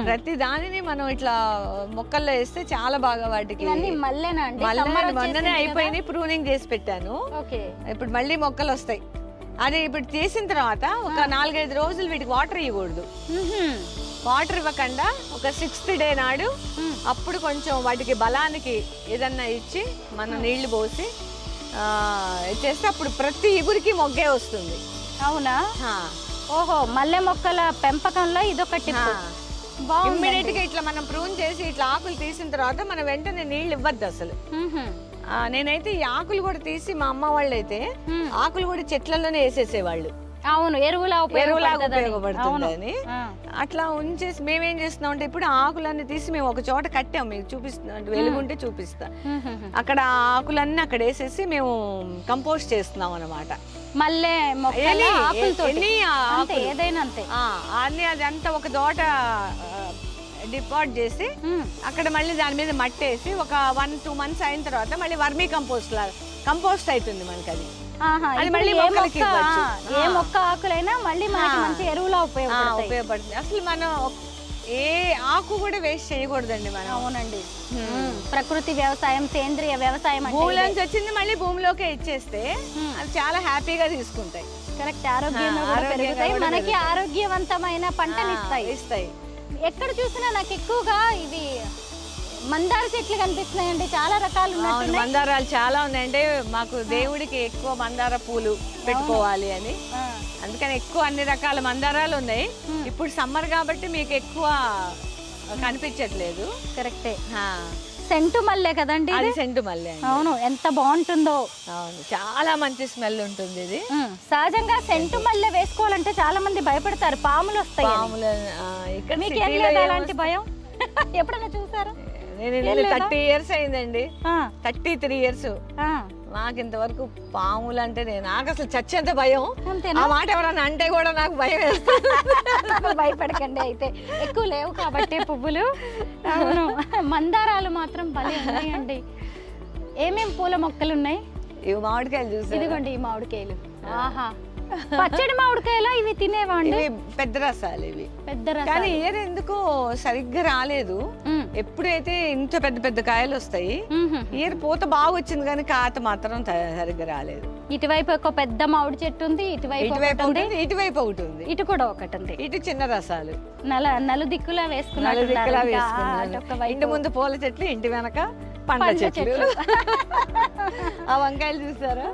ప్రతి దానిని మనం ఇట్లా మొక్కల్లో వేస్తే చాలా బాగా వాటికి. మొన్ననే అయిపోయింది, ప్రూనింగ్ చేసి పెట్టాను. ఇప్పుడు మళ్ళీ మొక్కలు వస్తాయి. అది ఇప్పుడు చేసిన తర్వాత ఒక 4-5 రోజులు వీటికి వాటర్ ఇవ్వకూడదు. వాటర్ ఇవ్వకుండా ఒక 6th day నాడు అప్పుడు కొంచెం వాటికి బలానికి ఏదన్నా ఇచ్చి మనం నీళ్లు పోసి చేస్తే అప్పుడు ప్రతి ఇగురికి మొగ్గే వస్తుంది. అవునా? ఓహో, మల్లె మొక్కల పెంపకంలో ఇదొక టిప్. ఇమ్మీడియట్ గా ఇట్లా మనం ప్రూన్ చేసి ఇట్లా ఆకులు తీసిన తర్వాత మనం వెంటనే నీళ్లు ఇవ్వద్దు అసలు. నేనైతే ఈ ఆకులు కూడా తీసి, మా అమ్మ వాళ్ళు అయితే ఆకులు కూడా చెట్లలోనే వేసేసేవాళ్ళు. అవును, ఎరువులా ఉపయోగపడుతుందని అట్లా ఉంచేసి మేమేం చేస్తున్నాం అంటే ఇప్పుడు ఆకులన్నీ తీసి మేము ఒక చోట కట్టాం, మీకు చూపిస్తున్నాం, వెలుగుంటే చూపిస్తా. అక్కడ ఆకులన్నీ అక్కడ వేసేసి మేము కంపోస్ట్ చేస్తున్నాం అన్నమాట. మళ్ళీ ఏదైనా అంతే అన్ని అది అంతా ఒక తోట డిపాజిట్ చేసి అక్కడ మళ్ళీ దాని మీద మట్టేసి ఒక 1-2 months అయిన తర్వాత మళ్ళీ వర్మీ కంపోస్ట్ కంపోస్ట్ అవుతుంది మనకి. అది మళ్ళీ ఏ మొక్క ఆకులైనా మళ్ళీ మంచి ఎరువులా ఉపయోగపడుతుంది. అసలు మనం ఏ ఆకు కూడా వేస్ట్ చేయకూడదండి మనం. అవునండి, ప్రకృతి వ్యవసాయం, సేంద్రియ వ్యవసాయం భూమిలోంచి వచ్చింది మళ్ళీ భూమిలోకే ఇచ్చేస్తే అది చాలా హ్యాపీగా తీసుకుంటాయి. కరెక్ట్, ఆరోగ్యంగా మనకి ఆరోగ్యవంతమైన పంటలు ఇస్తాయి. ఎక్కడ చూసినా నాకు ఎక్కువగా ఇవి మందార చెట్లు కనిపిస్తున్నాయండి, చాలా రకాలు. మందారాలు చాలా ఉన్నాయంటే మాకు దేవుడికి ఎక్కువ మందార పూలు పెట్టుకోవాలి అని, అందుకని ఎక్కువ అన్ని రకాల మందారాలు ఉన్నాయి. ఇప్పుడు సమ్మర్ కాబట్టి మీకు ఎక్కువ కనిపించట్లేదు. కరెక్టే, సెంటు మల్లె కదండి, అది సెంటు మల్లె. అవును, ఎంత బాగుంటుందో. అవును, చాలా మంచి స్మెల్ ఉంటుంది ఇది. సహజంగా సెంటు మల్లె వేసుకోవాలంటే చాలా మంది భయపడతారు, పాములు వస్తాయి. ఇక్కడ మీకు ఏం లేదు అలాంటి భయం? ఎప్పుడైనా చూసారా? నేను 30 years అయిందండి, 33 years. నాకు ఇంతవరకు పాములు అంటే నాకు అసలు చచ్చేంత భయం. ఆ మాట ఎవరన్నా అంటే కూడా నాకు భయం వేస్తుంది. భయపడకండి, అయితే ఎక్కువ లేవు కాబట్టి పువ్వులు. అవును, మందారాలు మాత్రం భలే ఉన్నాయండి. ఏమేం పూల మొక్కలు ఉన్నాయి? ఇవి మామిడికాయలు చూసి, ఇదిగోండి ఈ మామిడికాయలు. ఆహా, పచ్చడి మామిడికాయలు ఇవి తినేవా అండి? పెద్ద రసాలు ఇవి, పెద్ద రసాలు. కానీ ఏదో ఎందుకో సరిగ్గా రాలేదు. ఎప్పుడైతే ఇంత పెద్ద పెద్ద కాయలు వస్తాయి, ఏరు పూత బాగా వచ్చింది కానీ కాత మాత్రం సరిగ్గా రాలేదు. ఇటువైపు ఒక పెద్ద మామిడి చెట్టు ఉంది, ఇటువైపు ఒకటి ఉంది, ఇటు కూడా ఒకటి ఉంది. ఇటు చిన్న రసాలు నలు దిక్కులా వేసుకున్నారు. ఇంటి ముందు పూల చెట్లు, ఇంటి వెనక పండ్ల చెట్లు. ఆ వంకాయలు చూసారా?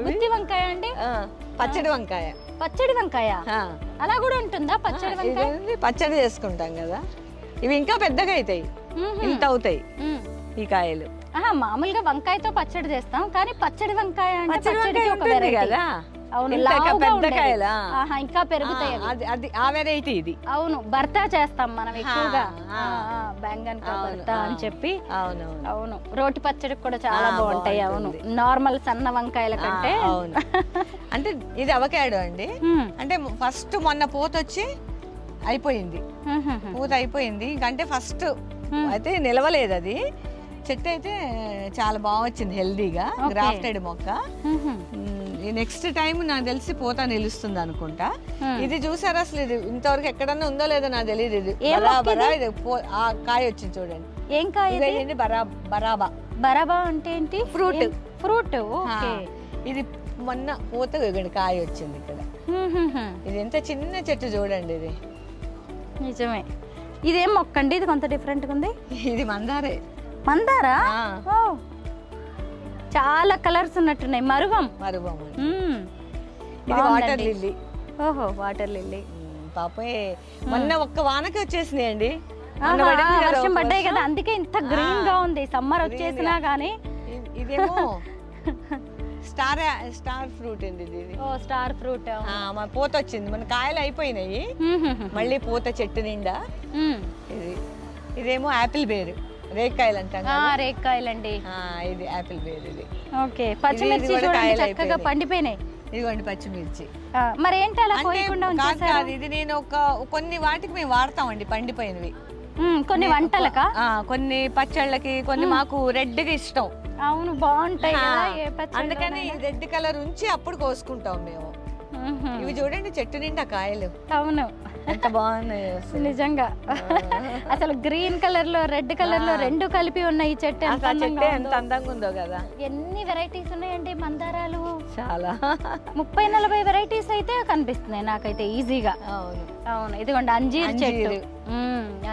గుత్తి వంకాయ అండి, పచ్చడి వంకాయ. పచ్చడి వంకాయ అలా కూడా ఉంటుందా? పచ్చడి వంకాయ పచ్చడి చేసుకుంటాం కదా, ఇవి ఇంకా పెద్దగా అవుతాయి, ఇంత అవుతాయి ఈ కాయలు. మామూలుగా వంకాయతో పచ్చడి చేస్తాం, కానీ పచ్చడి వంకాయ అంటే కదా. అవును, పెద్ద కాయలా ఇంకా పెరుగుతాయి. అది ఆ వెరైటీ ఇది. అవును, భర్తా చేస్తాం మనం ఎక్కువగా, బెంగన్ భర్తా అని చెప్పి. అవును అవును, రోటి పచ్చడి కూడా చాలా బాగుంటాయి. అవును, నార్మల్ సన్న వంకాయల కంటే. అవును, అంటే ఇది అవకాడో అండి. అంటే ఫస్ట్ మొన్న పూత వచ్చి అయిపోయింది, పూత అయిపోయింది. ఇంకంటే ఫస్ట్ అయితే నిలవలేదు అది. చెట్టు అయితే చాలా బాగా వచ్చింది, హెల్దీగా గ్రాఫ్టెడ్ మొక్క. నెక్స్ట్ టైం నాకు తెలిసి పూత నిలుస్తుంది అనుకుంటా. ఇది చూసారా అసలు? ఇది ఇంతవరకు ఎక్కడన్నా ఉందో లేదో నాకు తెలియదు. ఇది బరాబరా, ఇది ఆ కాయ వచ్చింది చూడండి. ఏం కాయ? బరాబా. బరాబా అంటే ఏంటి? ఫ్రూట్. ఫ్రూట్. ఇది మొన్న పూత కాయ వచ్చింది ఇక్కడ. ఇది ఎంత చిన్న చెట్టు చూడండి. ఇది నిజమే. ఇదేం మొక్క అండి? ఇది కొంత డిఫరెంట్ గా ఉంది. ఇది మందారే. మందారా? చాలా కలర్స్ ఉన్నట్టున్నాయి. మరువం. ఇది వాటర్ లిల్లీ. ఓహో, వాటర్ లిల్లీ. పాపే మొన్న ఒక్క వానకి వచ్చేసినాయి. వర్షం పడ్డాయి కదా, అందుకే ఇంత గ్రీన్ గా ఉంది. సమ్మర్ వచ్చేసినా గానీ. ఇదేమో స్టార్ ఫ్రూట్ అండి ఇది. ఓ, స్టార్ ఫ్రూట్. మన పూత వచ్చింది, మన కాయలు అయిపోయినాయి, మళ్ళీ పూత చెట్టు నిండా. ఇదేమో యాపిల్ బేరు, రేక్కాయలు అంటాం. రేక్కాయలండి. ఇది యాపిల్ బేర్. ఇది ఓకే. పచ్చిమిర్చి చూడండి చక్కగా పండిపోయినాయి. ఇదిగోండి పచ్చిమిర్చి. మరి ఏంటి అలా కోయకుండా ఉంచేసారు? ఇది నేను కొన్ని వాటికి మేము వాడతామండి, పండిపోయినవి. కొన్ని వంటలకా? కొన్ని పచ్చళ్ళకి, కొన్ని మాకు రెడ్ గా ఇష్టం. అవును, బాగుంటాయి కదా, అందుకని రెడ్ కలర్ ఉంచి అప్పుడు కోసుకుంటాం మేము. ఇవి చూడండి చెట్టు నిండా కాయలు. అవును, ఎంత బాగున్నాయి నిజంగా. అసలు గ్రీన్ కలర్ లో రెడ్ కలర్ లో రెండు కలిపి ఉన్నాయి. ఈ చెట్టు ఎంత అందంగా ఉందో కదా. ఎన్ని వెరైటీస్ ఉన్నాయండి మందారాలు, చాలా 30-40 వెరైటీస్ అయితే కనిపిస్తున్నాయి నాకైతే ఈజీగా. అవును అవును, ఇదిగోండి అంజీర్ చెట్టు.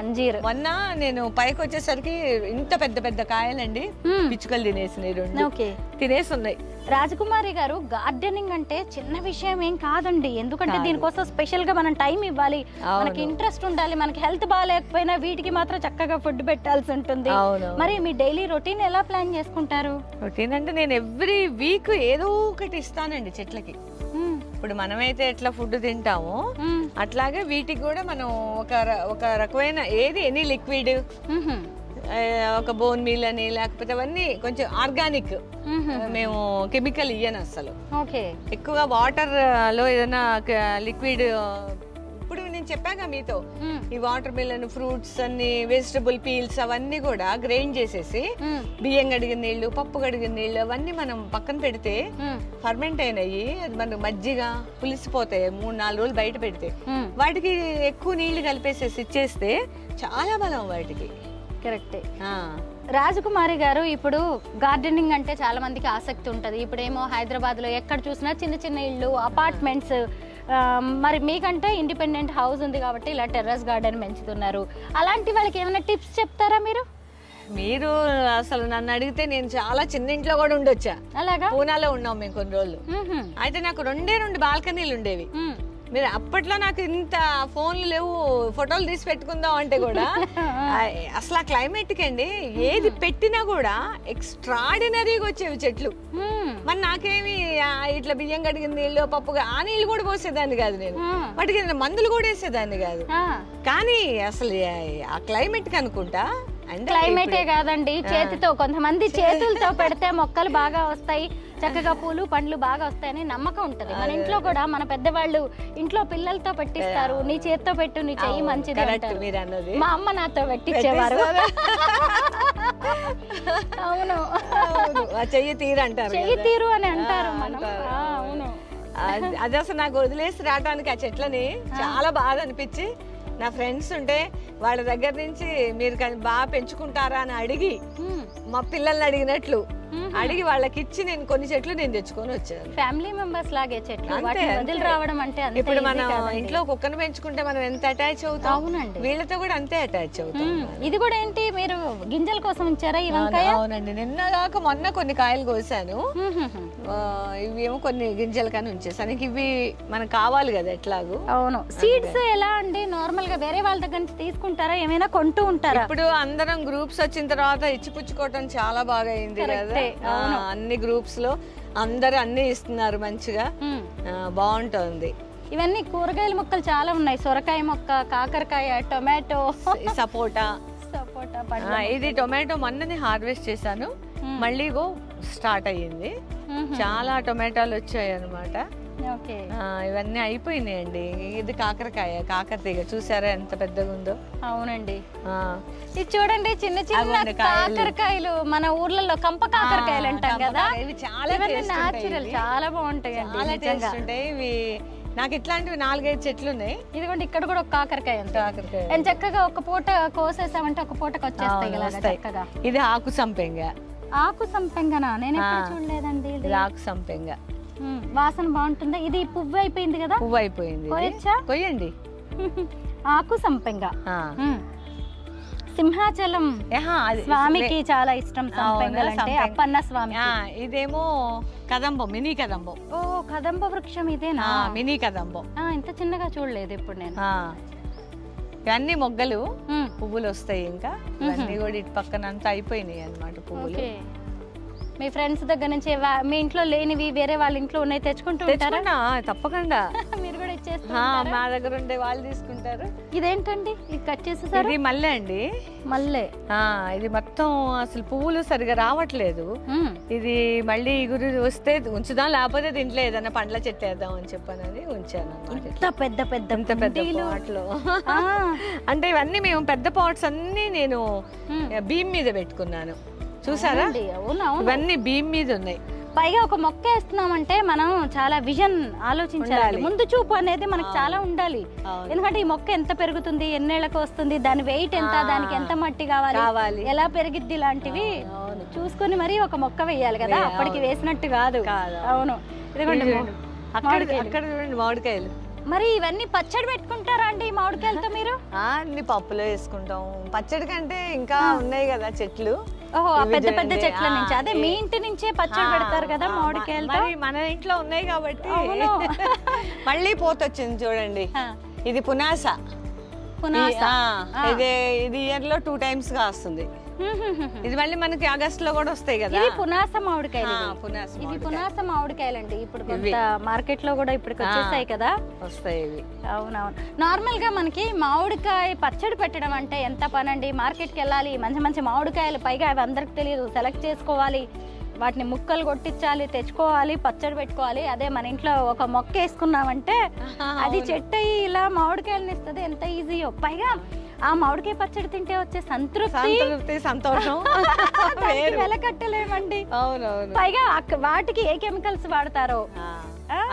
అంజీర్. మొన్న నేను పైకి వచ్చేసరికి ఇంత పెద్ద పెద్ద కాయలండి, పిచ్చుకలు తినేసినాయి, రెండు తినేసి ఉన్నాయి. రాజకుమారి గారు, గార్డెనింగ్ అంటే చిన్న విషయం ఏం కాదండి. ఎందుకంటే దీనికోసం స్పెషల్ గా మనం టైం ఇవ్వాలి, మనకి ఇంట్రెస్ట్ ఉండాలి. మనకి హెల్త్ బాగాలేకపోయినా వీటికి మాత్రం చక్కగా ఫుడ్ పెట్టాల్సి ఉంటుంది. మరి మీ డైలీ రొటీన్ ఎలా ప్లాన్ చేసుకుంటారు? రొటీన్ అంటే నేను ఎవ్రీ వీక్ ఏదో ఒకటి ఇస్తానండి చెట్లకి. ఇప్పుడు మనమైతే ఎట్లా ఫుడ్ తింటామో అట్లాగే వీటికి కూడా మనం ఒక రకమైన ఏది ఎనీ లిక్విడ్, ఒక బోన్ మీల్ అని, లేకపోతే అవన్నీ కొంచెం ఆర్గానిక్. మేము కెమికల్ ఇయ్యను అసలు. ఎక్కువగా వాటర్ లో ఏదైనా లిక్విడ్, ఇప్పుడు నేను చెప్పాక మీతో ఈ వాటర్ మిలన్, ఫ్రూట్స్ అన్ని, వెజిటబుల్ పీల్స్ అవన్నీ కూడా గ్రైండ్ చేసేసి బియ్యం కడిగిన నీళ్లు, పప్పు కడిగిన నీళ్లు అవన్నీ మనం పక్కన పెడితే ఫర్మెంట్ అయినాయి. అది మనకు మజ్జిగ పులిసిపోతాయి 3-4 రోజులు బయట పెడితే. వాటికి ఎక్కువ నీళ్లు కలిపేసేసి ఇచ్చేస్తే చాలా బలం వాటికి. కరెక్టే. రాజకుమారి గారు, ఇప్పుడు గార్డెనింగ్ అంటే చాలా మందికి ఆసక్తి ఉంటది. ఇప్పుడేమో హైదరాబాద్ లో ఎక్కడ చూసినా చిన్న చిన్న ఇళ్ళు, అపార్ట్మెంట్స్. మరి మీకంటే ఇండిపెండెంట్ హౌస్ ఉంది కాబట్టి ఇలా టెర్రస్ గార్డెన్ పెంచుతున్నారు. అలాంటి వాళ్ళకి ఏమైనా టిప్స్ చెప్తారా మీరు? మీరు అసలు నన్ను అడిగితే నేను చాలా చిన్న ఇంట్లో కూడా ఉండొచ్చా. అలాగా? పూనాలో ఉన్నాం మేము కొన్ని రోజులు. అయితే నాకు 2 బాల్కనీలు ఉండేవి. మీరు అప్పట్లో నాకు ఇంత ఫోన్లు లేవు, ఫోటోలు తీసి పెట్టుకుందాం అంటే కూడా అసలు ఆ క్లైమేట్ కి అండి ఏది పెట్టినా కూడా ఎక్స్ట్రాడినరీగా వచ్చేవి చెట్లు. మరి నాకేమి ఇట్లా బియ్యం కడిగిన నీళ్ళు, పప్పుగా ఆ నీళ్ళు కూడా పోసేదాన్ని కాదు నేను. వాటికి మందులు కూడా వేసేదాన్ని కాదు. కానీ అసలు ఆ క్లైమేట్ కి అనుకుంటా. క్లైమేటే కాదండి, చేతితో కొంతమంది చేతులతో పెడితే మొక్కలు బాగా వస్తాయి, చక్కగా పూలు పండ్లు బాగా వస్తాయని నమ్మకం ఉంటది. మన ఇంట్లో కూడా మన పెద్దవాళ్ళు ఇంట్లో పిల్లలతో పెట్టిస్తారు. నీ చేతితో పెట్టు, నీ చెయ్యి మంచిది అంటారు. మా అమ్మ నాతో పెట్టించేవారు. అవును, చెయ్యి తీరు అంటారు, చెయ్యి తీరు అని అంటారు మనం. అవును, అది అసలు నాకు వదిలేసి రావడానికి ఆ చెట్లని చాలా బాధ అనిపించి, నా ఫ్రెండ్స్ ఉంటే వాళ్ళ దగ్గర నుంచి మీరు బాగా పెంచుకుంటారా అని అడిగి, మా పిల్లల్ని అడిగినట్లు అడిగి వాళ్ళకి ఇచ్చి నేను కొన్ని చెట్లు నేను తెచ్చుకొని వచ్చాను. ఫ్యామిలీ మెంబర్స్ లాగే చెట్లు వదిలి రావడం అంటే ఇప్పుడు మనం ఇంట్లో కుక్కను పెంచుకుంటే మనం ఎంత అటాచ్ అవుతాం, అవునండి, వీళ్ళతో కూడా అంతే అటాచ్ అవుతాం. ఇది కూడా ఏంటి, మీరు గింజల కోసం ఇచ్చారా ఈ వంకాయ? అవునండి, నిన్న కాక మొన్న కొన్ని కాయలు కోసాను. ఇవేమో కొన్ని గింజలు కానీ ఉంచేసాను. ఇవి మనకు కావాలి కదా ఎట్లాగూ. అవును. సీడ్స్ ఎలా అండి, నార్మల్ గా వేరే వాళ్ళ దగ్గర నుంచి తీసుకుంటారా, ఏమైనా కొంటూ ఉంటారా? ఇప్పుడు అందరం గ్రూప్స్ వచ్చిన తర్వాత ఇచ్చిపుచ్చుకోవటం చాలా బాగా అయింది కదా. అన్ని గ్రూప్స్ లో అందరు అన్ని ఇస్తున్నారు మంచిగా, బాగుంటుంది. ఇవన్నీ కూరగాయల మొక్కలు చాలా ఉన్నాయి. సొరకాయ మొక్క, కాకరకాయ, టొమాటో, సపోటా. ఇది టొమాటో మొన్ననే హార్వెస్ట్ చేశాను, మళ్ళీ స్టార్ట్ అయ్యింది. చాలా టొమాటోలు వచ్చాయి అన్నమాట. ఇవన్నీ అయిపోయినాయండి. ఇది కాకరకాయ, కాకరతీగ చూసారా ఎంత పెద్దగా ఉందో. అవునండి, ఇది చూడండి, చిన్న చిన్న కాకరకాయలు. మన ఊర్లలో కంప కాకరకాయలు అంటాం కదా, ఇవి చాలా న్యాచురల్, చాలా బాగుంటాయి. ఇవి నాకు ఇట్లాంటివి 4-5 చెట్లు ఉన్నాయి. ఇదిగోండి, ఇక్కడ కూడా ఒక కాకరకాయ ఉంది. కాకరకాయ చక్కగా ఒక పూట కోసేసామంటే ఒక పూటకు వచ్చేస్తాయి. ఇది ఆకు సంపెంగ. ఆకు సంపెంగనా? నేను ఎప్పుడు చూడలేదండి. ఇది ఆకు సంపెంగ. వాసన బాగుంటుందా? ఇది పువ్వు అయిపోయింది కదా? పువ్వు అయిపోయింది, కొయ్యండి. ఆకు సంపెంగ. సింహాచలం స్వామికి చాలా ఇష్టం సంపెంగలు అంటే, అప్పన్న స్వామి. ఇదేమో కదంబం, మినీ కదంబం. ఓ, కదంబ వృక్షం ఇదేనా? మినీ కదంబం. ఇంత చిన్నగా చూడలేదు ఇప్పుడు నేను. ఇవన్నీ మొగ్గలు, పువ్వులు వస్తాయి. ఇంకా ఇవన్నీ కూడా ఇటు పక్కన అంతా అయిపోయినాయి అన్నమాట పువ్వులు. మీ ఫ్రెండ్స్ దగ్గర నుంచి మీ ఇంట్లో లేనివి వేరే వాళ్ళ ఇంట్లో ఉన్నాయి తెచ్చుకుంటూ ఉంటారా? తప్పకుండా. మీరు కూడా ఇచ్చేస్తారా? మా దగ్గర ఉండే వాళ్ళు తీసుకుంటారు. ఇదేంటండి, ఇది కట్ చేసేసారు? ఇది మల్లె అండి. మల్లె. ఇది మొత్తం అసలు పువ్వులు సరిగా రావట్లేదు. ఇది మళ్ళీ గురి వస్తే ఉంచుదాం, లేకపోతే దీంట్లో ఏదైనా పండ్ల చెట్టు వేద్దాం అని చెప్పానని ఉంచాను. పెద్ద పెద్ద పాట్లో అంటే ఇవన్నీ మేము పెద్ద పాట్స్ అన్ని నేను బీమ్ మీద పెట్టుకున్నాను. చూసారా, ఇవన్నీ బీమ్ మీద ఉన్నాయి. పైగా ఒక మొక్క వేస్తున్నామంటే మనం చాలా విజన్ ఆలోచించాలి, ముందు చూపు అనేది మనకు చాలా ఉండాలి. ఎందుకంటే ఈ మొక్క ఎంత పెరుగుతుంది, ఎన్నేళ్లకు వస్తుంది, దాని వెయిట్ ఎంత, దానికి ఎంత మట్టి కావాలి, ఎలా పెరిగిద్ది, ఇలాంటివి చూసుకుని మరి ఒక మొక్క వేయాలి కదా. అప్పటికి వేసినట్టు కాదు. అవును, ఇదిగోండి అక్కడ చూడండి మామిడికాయలు. మరి ఇవన్నీ పచ్చడి పెట్టుకుంటారా అండి ఈ మామిడికాయలతో మీరు? అన్ని పప్పులో వేసుకుంటాం. పచ్చడి కంటే ఇంకా ఉన్నాయి కదా చెట్లు. ఓహో, పెద్ద పెద్ద చెట్ల నుంచి. అదే మీ ఇంటి నుంచే పచ్చడి పెడతారు కదా మామిడికాయలతో. మన ఇంట్లో ఉన్నాయి కాబట్టి. మళ్ళీ పోతొచ్చింది చూడండి, ఇది పునాస. ఇది ఇయర్ లో 2 times గా వస్తుంది. ఇది మళ్ళీ మనకి ఆగస్ట్ లో కూడా వస్తాయి కదా. ఇవి పునాస మామిడికాయలు. ఇవి పునాస మామిడికాయలండి. ఇప్పుడు కొంత మార్కెట్ లో కూడా ఇప్పటికి వచ్చేసాయి కదా, వస్తాయి ఇవి. అవునవును. నార్మల్ గా మనకి మామిడికాయ పచ్చడి పెట్టడం అంటే ఎంత పనండి. మార్కెట్ కి వెళ్ళాలి, మంచి మంచి మామిడికాయలు, పైగా అవి అందరికి తెలియదు, సెలెక్ట్ చేసుకోవాలి, వాటిని ముక్కలు కొట్టించాలి, తెచ్చుకోవాలి, పచ్చడి పెట్టుకోవాలి. అదే మన ఇంట్లో ఒక మొక్క వేసుకున్నామంటే అది చెట్టు అయ్యి ఇలా మామిడికాయలను ఇస్తుంది. ఎంత ఈజీయో. పైగా ఆ మామిడికాయ పచ్చడి తింటే వచ్చే సంతృప్తి, సంతోషం వెలకట్టలేమండి. అవునవును. పైగా వాటికి ఏ కెమికల్స్ వాడతారో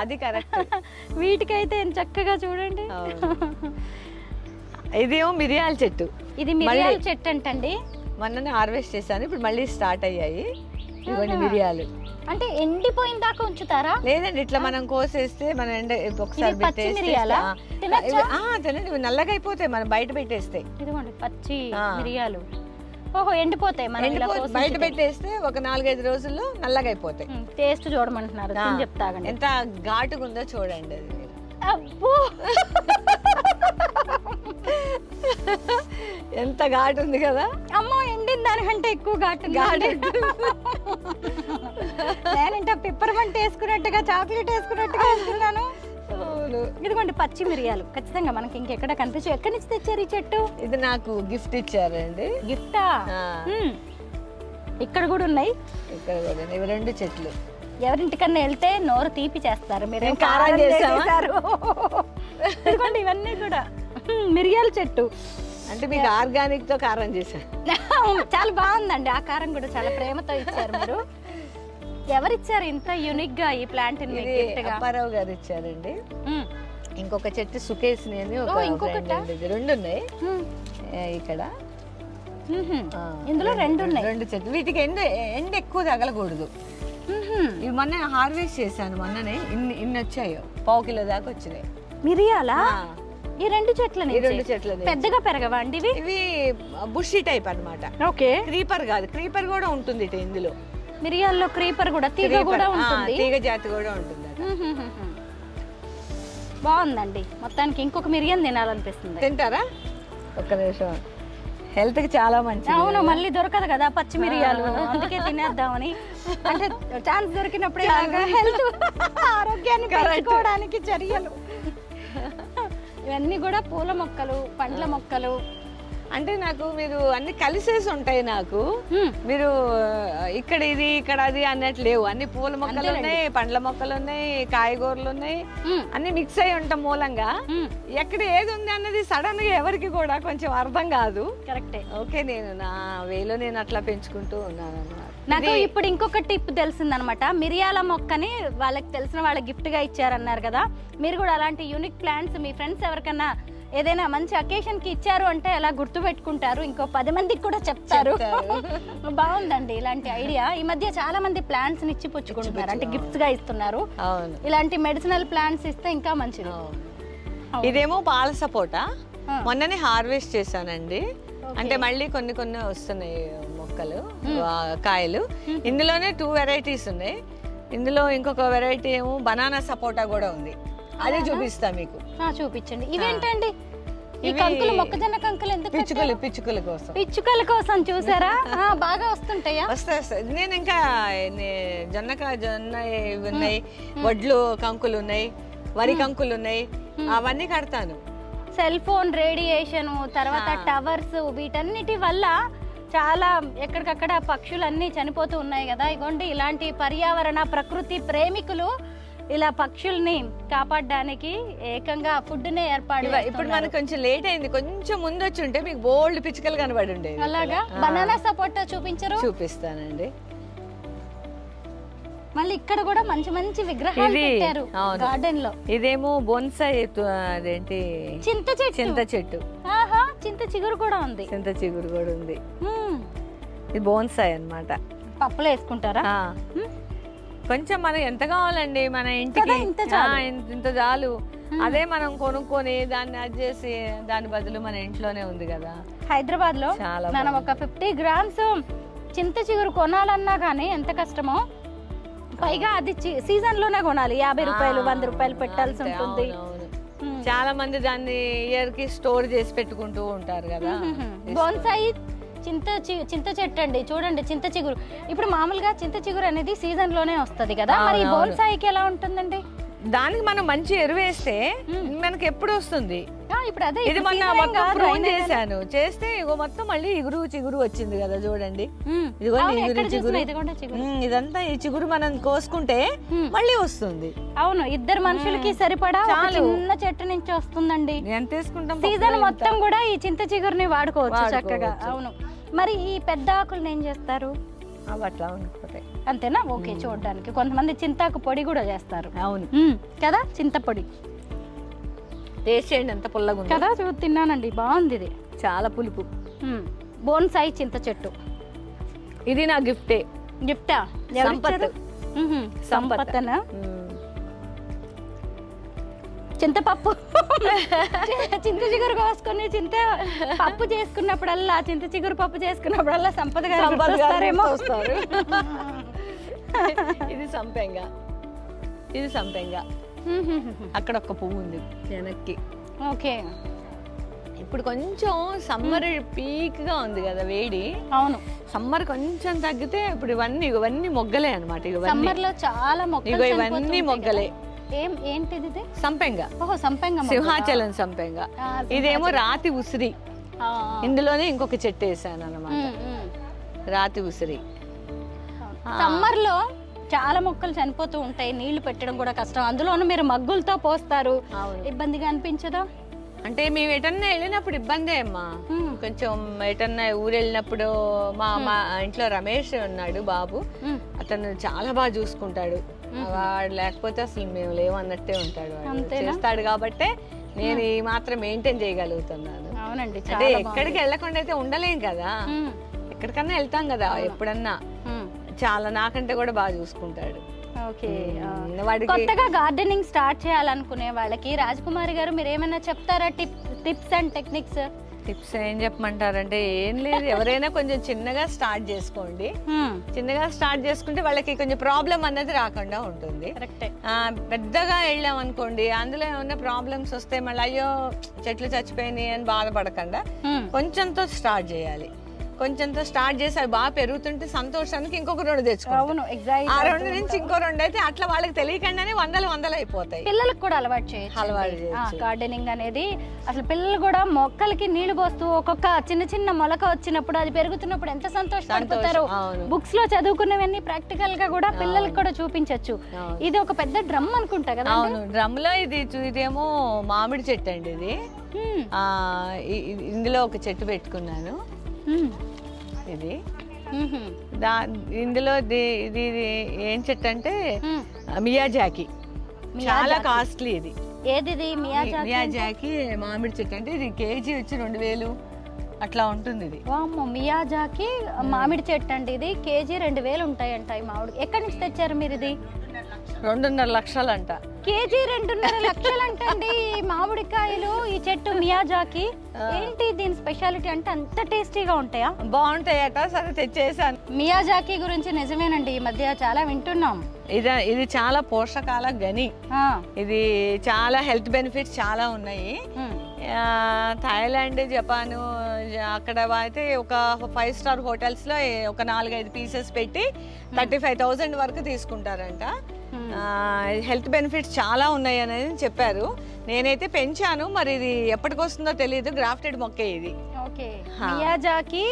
అది కరెక్ట్. వీటికైతే చక్కగా చూడండి. ఇదేమో మిరియాల చెట్టు. ఇది మిరియాల చెట్టు అంటండి. మొన్ననే హార్వెస్ట్ చేశాను, ఇప్పుడు మళ్ళీ స్టార్ట్ అయ్యాయి. ఇవన్నీ మిరియాలు. అంటే ఎండిపోయిన దాకా ఉంచుతారా? లేదండి, ఇట్లా మనం కోసేస్తే మన ఎండ ఒకసారి తినండి. ఇవి నల్లగా అయిపోతాయి మనం బయట పెట్టేస్తే. ఇదిగోండి పచ్చి మిరియాలు. ఓహో, ఎండిపోతాయి. బయట పెట్టేస్తే ఒక 4-5 రోజుల్లో నల్లగా అయిపోతాయి. టేస్ట్ చూడమంటున్నారు, చెప్తాగండి. ఎంత ఘాటుగా ఉందో చూడండి అది. అబ్బో, ఎంత ఘాటు ఉంది కదా. అమ్మో, ఎండిన దానికంటే ఎక్కువ ఘాటు. నేనంటే పిప్పర్మెంట్ వేసుకున్నట్టుగా, చాక్లెట్ వేసుకున్నట్టుగా వేసుకున్నాను. ఇదిగోండి పచ్చి మిరియాలు. ఖచ్చితంగా మనకి ఇంకెక్కడ కనిపించు. ఎక్కడి నుంచి తెచ్చారు ఈ చెట్టు? ఇది నాకు గిఫ్ట్ ఇచ్చారండి. గిఫ్టా? ఇక్కడ కూడా ఉన్నాయి. ఇక్కడ కూడా ఇవి 2 చెట్లు. ఎవరింటికన్నా వెళ్తే నోరు తీపి చేస్తారు. మీరు కారం చేశారు. ఇదిగోండి ఇవన్నీ కూడా మిరియాల చెట్టు. అంటే మీకు ఆర్గానిక్ తో కారం చేశారు. చాలా బాగుందండి. ఆ కారం కూడా చాలా ప్రేమతో ఇచ్చారు మీరు. ఎవరిచ్చారు ఇంత యూనిక్ గా ఈ ప్లాంట్? అప్పారావు గారు ఇచ్చారండి. ఇంకొక చెట్టు సుకేసిని అని ఇంకొకటి 2 ఉన్నాయి ఇక్కడ. ఇందులో 2 ఉన్నాయి. 2 చెట్లు. వీటికి ఎండ ఎక్కువ తగలకూడదు. ఇవి మొన్న హార్వెస్ట్ చేశాను. మొన్ననే ఇన్ని వచ్చాయో, 1/2 కిలో దాకా వచ్చినాయి. మిరియాలా? ఈ 2 చెట్లని? ఈ 2 చెట్లని పెద్దగా పెరగవా అండి ఇవి? ఇవి బుషి టైప్ అన్నమాట. ఓకే. క్రీపర్ కాదు, క్రీపర్ కూడా ఉంటుంది ఇందులో. మిరియాల్లో క్రీపర్ కూడా, తీగ కూడా ఉంటుంది. తీగ జాతి కూడా ఉంటుంది. బాగుందండి. మొత్తానికి ఇంకొక మిరియం తినాలనిపిస్తుంది. తింటారా? ఒక్క నిమిషం. హెల్త్ కి చాలా మంచిది. అవును, మళ్ళీ దొరకదు కదా పచ్చి మిరియాలు, అందుకే తినేద్దామని. అంటే ఛాన్స్ దొరికినప్పుడు హెల్త్ ఆరోగ్యాన్ని పెంచుకోవడానికి చర్యలు. ఇవన్నీ కూడా పూల మొక్కలు, పండ్ల మొక్కలు. అంటే నాకు మీరు అన్ని కలిసేసి ఉంటాయి. నాకు మీరు ఇక్కడ ఇది ఇక్కడ అది అన్నట్టు లేవు. అన్ని పూల మొక్కలు ఉన్నాయి, పండ్ల మొక్కలు ఉన్నాయి, కాయగూరలు ఉన్నాయి, అన్ని మిక్స్ అయి ఉంటాం మూలంగా. ఎక్కడ ఏది ఉంది అన్నది సడన్ గా ఎవరికి కూడా కొంచెం అర్థం కాదు. కరెక్టే. ఓకే, నేను నా వేలో నేను అట్లా పెంచుకుంటూ ఉన్నాను అన్నమాట. నాకు ఇప్పుడు ఇంకొక టిప్ తెలిసిందనమాట. మిరియాల మొక్కని వాళ్ళకి తెలిసిన వాళ్ళకి గిఫ్ట్ గా ఇచ్చారన్నారు కదా, మీరు కూడా అలాంటి యూనిక్ ప్లాంట్స్ మీ ఫ్రెండ్స్ ఎవరికన్నా ఏదైనా మంచి అకేషన్ కి ఇచ్చారు అంటే అలా గుర్తు పెట్టుకుంటారు, ఇంకో 10 మందికి కూడా చెప్తారు. బాగుందండి ఇలాంటి ఐడియా. ఈ మధ్య చాలా మంది ప్లాంట్స్ ఇచ్చి పుచ్చుకుంటున్నారు, అంటే గిఫ్ట్స్ గా ఇస్తున్నారు. ఇలాంటి మెడిసినల్ ప్లాంట్స్ ఇస్తే ఇంకా మంచిది. ఇదేమో పాల సపోటా, మొన్ననే హార్వెస్ట్ చేశానండి. అంటే మళ్ళీ కొన్ని వస్తున్నాయి మొక్కలు, కాయలు. ఇందులోనే 2 వెరైటీస్ ఉన్నాయి. ఇందులో ఇంకొక వెరైటీ ఏమో బనానా సపోటా కూడా ఉంది, అదే చూపిస్తా మీకు. చూపించండి. ఇవేంటండి? ఈ కంకులు, మొక్కజొన్న కంకులు ఎందుకు? పిచ్చుకల కోసం. పిచ్చుకల కోసం చూసారా? బాగా వస్తుంటాయా? వస్తాయి. నేను ఇంకా జొన్న ఉన్నాయి, వడ్లు కంకులు ఉన్నాయి, వరి కంకులు ఉన్నాయి, అవన్నీ కడతాను. సెల్ ఫోన్ రేడియేషన్, తర్వాత టవర్స్, వీటన్నిటి వల్ల చాలా ఎక్కడికక్కడ పక్షులన్నీ చనిపోతూ ఉన్నాయి కదా. ఇగోండి ఇలాంటి పర్యావరణ ప్రకృతి ప్రేమికులు ఇలా పక్షుల్ని కాపాడడానికి ఏకంగా ఫుడ్ నే ఏర్పాటు. ఇప్పుడు మనకు కొంచెం లేట్ అయింది, కొంచెం ముందు వచ్చి ఉంటే మీకు బోల్డ్ పిచ్చుకలు కనబడి ఉండేవి. అలాగా? బనానా సపోటా చూపించరు? చూపిస్తానండి. మళ్ళీ ఇక్కడ కూడా మంచి మంచి విగ్రహాలు పెట్టారు గార్డెన్ లో. ఇదేమో బోన్సాయి, అదేంటి చింత చెట్టు. ఆహా, చింత చిగురు కూడా ఉంది. చింత చిగురు కూడా ఉంది. ఇది బోన్సాయి అన్నమాట. పప్పులో వేసుకుంటారా? కొంచెం మనం ఎంత కావాలండి మన ఇంటికి, ఇంత చాలు. అదే మనం కొనుక్కొని దాన్ని అది చేసి దాని బదులు మన ఇంట్లోనే ఉంది కదా. హైదరాబాద్ లో మనం ఒక 50 గ్రామ్స్ చింత చిగురు కొనాలన్నా గానీ ఎంత కష్టమో. పైగా అది సీజన్ లోనే కొనాలి. 50 రూపాయలు 100 రూపాయలు పెట్టాల్సి ఉంటుంది. చాలా మంది దాన్ని ఇయర్ కి స్టోర్ చేసి పెట్టుకుంటూ ఉంటారు కదా. బోన్సాయి చింత చెట్టు అండి, చూడండి చింత చిగురు. ఇప్పుడు మామూలుగా చింత చిగురు అనేది సీజన్ లోనే వస్తది కదా, మరి ఈ బోన్సాయికి ఎలా ఉంటుందండి? దానికి మనం మంచి ఎరువు వేస్తే మనకి ఎప్పుడు వస్తుంది. ఇప్పుడు అదే ఇది మొన్న మొత్తం ప్రూన్ చేశాను, చేస్తే ఇగో మొత్తం మళ్ళీ ఇగురు చిగురు వచ్చింది కదా చూడండి. ఇదిగోండి ఇగురు చిగురు, ఇదంతా ఈ చిగురు మనం కోసుకుంటే మళ్ళీ వస్తుంది. అవును, ఇద్దరు మనుషులకి సరిపడా చిన్న చెట్టు నుంచి వస్తుందండి. ఎంత వేసుకుంటాం, సీజన్ మొత్తం కూడా ఈ చింత చిగురుని వాడుకోవచ్చు చక్కగా. అవును, మరి ఈ పెద్ద ఆకులను ఏం చేస్తారు? అవి అట్లా ఉండిపోతాయి అంతేనా? ఓకే, చూడడానికి కొంతమంది చింతాకు పొడి కూడా చేస్తారు. అవును కదా, చింతపొడి టేస్ట్ చేయండి ఎంత పుల్లగా ఉంది కదా. తిన్నానండి, బాగుంది, ఇది చాలా పులుపు. బోన్సాయి చింత చెట్టు, ఇది నా గిఫ్టే. గిఫ్టా? సంపత్తనా? చింతపప్పు చింత చిగురు కోసుకొని పప్పు చేసుకున్నప్పుడల్లా, చింత చిగురు పప్పు చేసుకున్నప్పుడల్లా సంపద గారు వస్తారు. ఇది సంపెంగ, ఇది సంపెంగ. అక్కడ ఒక పువ్వు ఉంది వెనక్కి. ఓకే, ఇప్పుడు కొంచెం సమ్మర్ పీక్ గా ఉంది కదా వేడి. అవును, సమ్మర్ కొంచెం తగ్గితే ఇప్పుడు ఇవన్నీ మొగ్గలే అనమాట. సమ్మర్ లో చాలా మొగ్గలు, ఇవన్నీ మొగ్గలే. ఏంటిది? సంపెంగ. ఓహో, సంపెంగ, సింహాచలం సంపెంగ. ఇదేమో రాతి ఉసిరి. ఇందులోనే ఇంకొక చెట్టు వేసాను అన్నమాట, రాతి ఉసిరి. సమ్మర్ లో చాలా మొక్కలు చనిపోతూ ఉంటాయి, నీళ్లు పెట్టడం కూడా కష్టం. అందులోనూ మీరు మగ్గులతో పోస్తారు, ఇబ్బందిగా అనిపించదా? అంటే మేము ఎటన్నా వెళ్ళినప్పుడు ఇబ్బందే అమ్మా. కొంచెం ఎటన్నా ఊరు వెళ్ళినప్పుడు మా ఇంట్లో రమేష్ ఉన్నాడు బాబు, అతను చాలా బాగా చూసుకుంటాడు. వాడు లేకపోతే అసలు మేము లేవన్నట్టే ఉంటాడు, చేస్తాడు కాబట్టి నేను ఈ మాత్రం మెయింటైన్ చేయగలుగుతున్నాను. అవునండి, అంటే ఎక్కడికి వెళ్ళకుండా అయితే ఉండలేం కదా, ఎక్కడికన్నా వెళ్తాం కదా ఎప్పుడన్నా. చాలా నాకంటే కూడా బాగా చూసుకుంటాడు. ఓకే, కొత్తగా గార్డెనింగ్ స్టార్ట్ చేయాలనుకునే వాళ్ళకి రాజకుమారి గారు మీరు ఏమైనా చెప్తారా? Tips and techniques? టిప్స్ ఏం చెప్పమంటారంటే ఏం లేదు, ఎవరైనా కొంచెం చిన్నగా స్టార్ట్ చేసుకోండి. చిన్నగా స్టార్ట్ చేసుకుంటే వాళ్ళకి కొంచెం ప్రాబ్లం అన్నది రాకుండా ఉంటుంది. పెద్దగా వెళ్ళాం అనుకోండి, అందులో ఏమన్నా ప్రాబ్లమ్స్ వస్తే మళ్ళీ అయ్యో చెట్లు చచ్చిపోయినాయి అని బాధపడకుండా కొంచెంతో స్టార్ట్ చేయాలి. కొంచెంతో స్టార్ట్ చేసి అవి బాగా పెరుగుతుంటే సంతోషానికి ఇంకొక 2 తెచ్చుకోవాలి. ఆ 2 నుంచి ఇంకో 2 అయితే అట్లా వాళ్ళకి తెలియకుండానే వందలు అయిపోతాయి. పిల్లలకు కూడా అలవాటు చేయొచ్చు గార్డెనింగ్ అనేది. అసలు పిల్లలు కూడా మొక్కలకి నీళ్లు పోస్తూ ఒక్కొక్క చిన్న మొలక వచ్చినప్పుడు అది పెరుగుతున్నప్పుడు ఎంత సంతోషపడిపోతారు. బుక్స్ లో చదువుకున్నవన్నీ ప్రాక్టికల్ గా కూడా పిల్లలకి కూడా చూపించవచ్చు. ఇది ఒక పెద్ద డ్రమ్ అనుకుంటా కదా? అవును, డ్రమ్ లో ఇదేమో మామిడి చెట్టు అండి. ఇది ఇందులో ఒక చెట్టు పెట్టుకున్నాను. ఇది ఇందులో ఇది ఏం చెట్టు అంటే మియాజాకి, చాలా కాస్ట్లీ. ఇది ఏది? మియాజాకి మామిడి చెట్టు. అంటే ఇది కేజీ వచ్చి 2000 అట్లా ఉంటుంది. ఇది మియాజాకి మామిడి చెట్టు అండి. ఇది కేజీ 2000 ఉంటాయంట ఈ మామిడి. ఎక్కడి నుంచి తెచ్చారు మీరు? ఇది 2.5 లక్షలు అంట. కేజీ 2.5 లక్షలు అంటండి మామిడికాయలు. ఈ చెట్టు మియాజాకి ఏంటి దీని స్పెషాలిటీ? అంటే అంత టేస్టీగా ఉంటాయా? బాగుంటాయట, సరే తెచ్చేసాను. మియాజాకి గురించి నిజమేనండి, ఈ మధ్య చాలా వింటున్నాం. ఇది చాలా పోషకాల గని. ఇది చాలా హెల్త్ బెనిఫిట్స్ చాలా ఉన్నాయి. థాయిలాండ్, జపాన్ అక్కడ అయితే ఒక 5 స్టార్ హోటల్స్ లో ఒక 4-5 పీసెస్ పెట్టి 35,000 వరకు తీసుకుంటారంట. హెల్త్ బెనిఫిట్స్ చాలా ఉన్నాయి అనేది చెప్పారు. నేనైతే పెంచాను, మరి ఇది ఎప్పటికొస్తుందో తెలియదు. గ్రాఫ్టెడ్ మొక్కే ఇది. ఓకే, మియాజాకి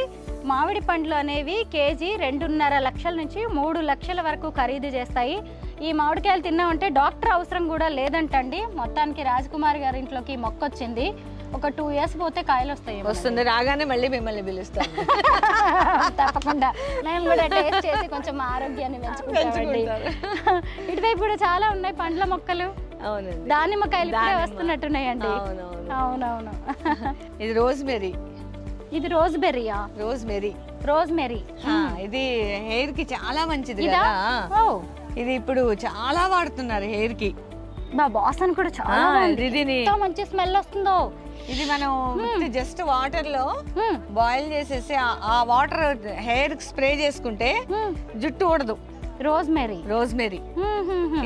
మామిడి పండ్లు అనేవి కేజీ 2.5 లక్షల నుంచి 3 లక్షల వరకు ఖరీదు చేస్తాయి. ఈ మామిడికాయలు తిన్నామంటే డాక్టర్ అవసరం కూడా లేదంటండి. మొత్తానికి రాజకుమారి గారి ఇంట్లోకి మొక్క వచ్చింది. ఒక 2 ఇయర్స్ పోతే కాయలు వస్తుంది. రాగానే మళ్ళీ మిమ్మల్ని పిలుస్తాను. తప్పకుండా మేము కూడా టేస్ట్ చేసి కొంచెం ఆరోగ్యాన్ని పెంచుకుంటామండి. ఇటువైపు కూడా చాలా ఉన్నాయి పండ్ల మొక్కలు. అవునండి, దానిమ్మకాయలు ఇప్పుడే వస్తున్నట్టున్నాయండి. అవునవును. ఇది రోజ్మెరీ. ఇది రోజ్బెర్రీయా? రోజ్మెరీ. ఇది హెయిర్ కి చాలా మంచిది కదా. ఇది ఇప్పుడు చాలా వాడుతున్నారు హెయిర్ కి. వాసన కూడా చాలా మంచి స్మెల్ వస్తుందో. ఇది మనం జస్ట్ వాటర్ లో బాయిల్ చేసేసి ఆ వాటర్ హెయిర్ స్ప్రే చేసుకుంటే జుట్టు ఊడదు. రోజ్మెరీ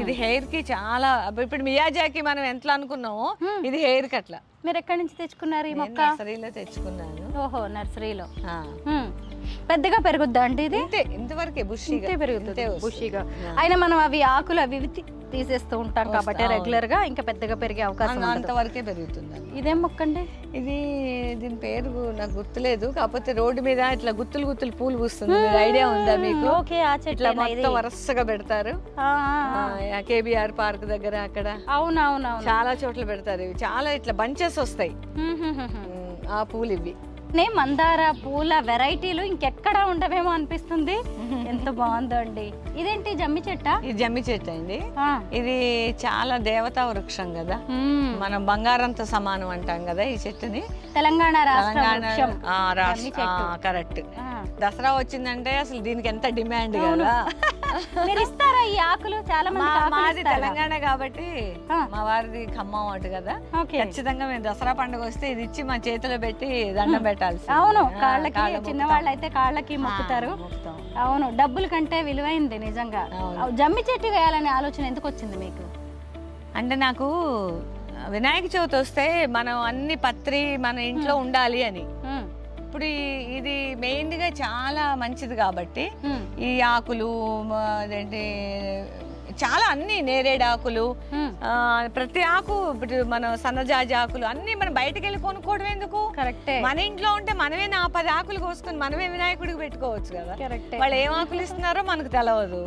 ఇది హెయిర్ కి చాలా. ఇప్పుడు మియాజాకి మనం ఎంత అనుకున్నామో ఇది హెయిర్ కి అట్లా. మీరు ఎక్కడి నుంచి తెచ్చుకున్నారు ఈ మొక్క? నర్సరీలో తెచ్చుకున్నాను. ఓహో, నర్సరీలో. ఆ. పెద్దగా పెరుగుద్దా అంటే ఇది? ఇంతవరకే బుషిగా పెరుగుతుంది, బుషిగా. అయినా మనం అవి ఆకులు అవి ఇవి తీసేస్తూ ఉంటాం కాబట్టి రెగ్యులర్ గా ఇంకా పెద్దగా పెరిగే అవకాశం అంతవరకే పెరుగుతుంది. ఇదేం మొక్క అండి? దీని పేరు నాకు గుర్తులేదు, కాకపోతే రోడ్డు మీద ఇట్లా గుత్తులు గుత్తులు పూలు పూస్తుంది. ఐడియా ఉందా మీకు? ఓకే, ఆ చెట్ల మొత్తం వరుసగా పెడతారు. కేబిఆర్ పార్క్ దగ్గర అక్కడ అవునవును చాలా చోట్ల పెడతారు. ఇవి చాలా ఇట్లా బంచెస్ వస్తాయి ఆ పూలు. ఇవి మందార పూల వెరైటీలు ఇంకెక్కడా ఉండవేమో అనిపిస్తుంది. ఎంత బాగుందో అండి. ఇదేంటి జమ్మి చెట్ట? ఇది జమ్మి చెట్టు అండి. ఇది చాలా దేవతా వృక్షం కదా, మనం బంగారంతో సమానం అంటాం కదా ఈ చెట్టుని. తెలంగాణ కరెక్ట్. దసరా వచ్చిందంటే అసలు దీనికి ఎంత డిమాండ్ కదా. మీరు ఇస్తారా ఈ ఆకులు? చాలా మంది. మాది తెలంగాణ కాబట్టి, మా వారిది ఖమ్మం అటు కదా, ఖచ్చితంగా మేము దసరా పండుగ వస్తే ఇది ఇచ్చి మా చేతిలో పెట్టి దండం పెట్టాల్సి. అవును, కాళ్ళకి చిన్నవాళ్ళు అయితే కాళ్ళకి మొక్కుతారు. అవును, డబ్బుల కంటే విలువైంది నిజంగా. జమ్మి చెట్టు వేయాలనే ఆలోచన ఎందుకు వచ్చింది మీకు? అంటే నాకు వినాయక చవితి వస్తే మనం అన్ని పత్రి మన ఇంట్లో ఉండాలి అని. ఇప్పుడు ఇది మెయిన్ గా చాలా మంచిది కాబట్టి ఈ ఆకులు అదేంటి చాలా అన్ని నేరేడు ఆకులు, ప్రతి ఆకు మన సన్నజాజి ఆకులు అన్ని మనం బయటకు వెళ్ళి కొనుక్కోవడం ఎందుకు? కరెక్టే. మన ఇంట్లో ఉంటే మనమే 10 ఆకులు కోసుకొని మనమే వినాయకుడికి పెట్టుకోవచ్చు కదా. వాళ్ళు ఏం ఆకులు ఇస్తున్నారో మనకు తెలవదు,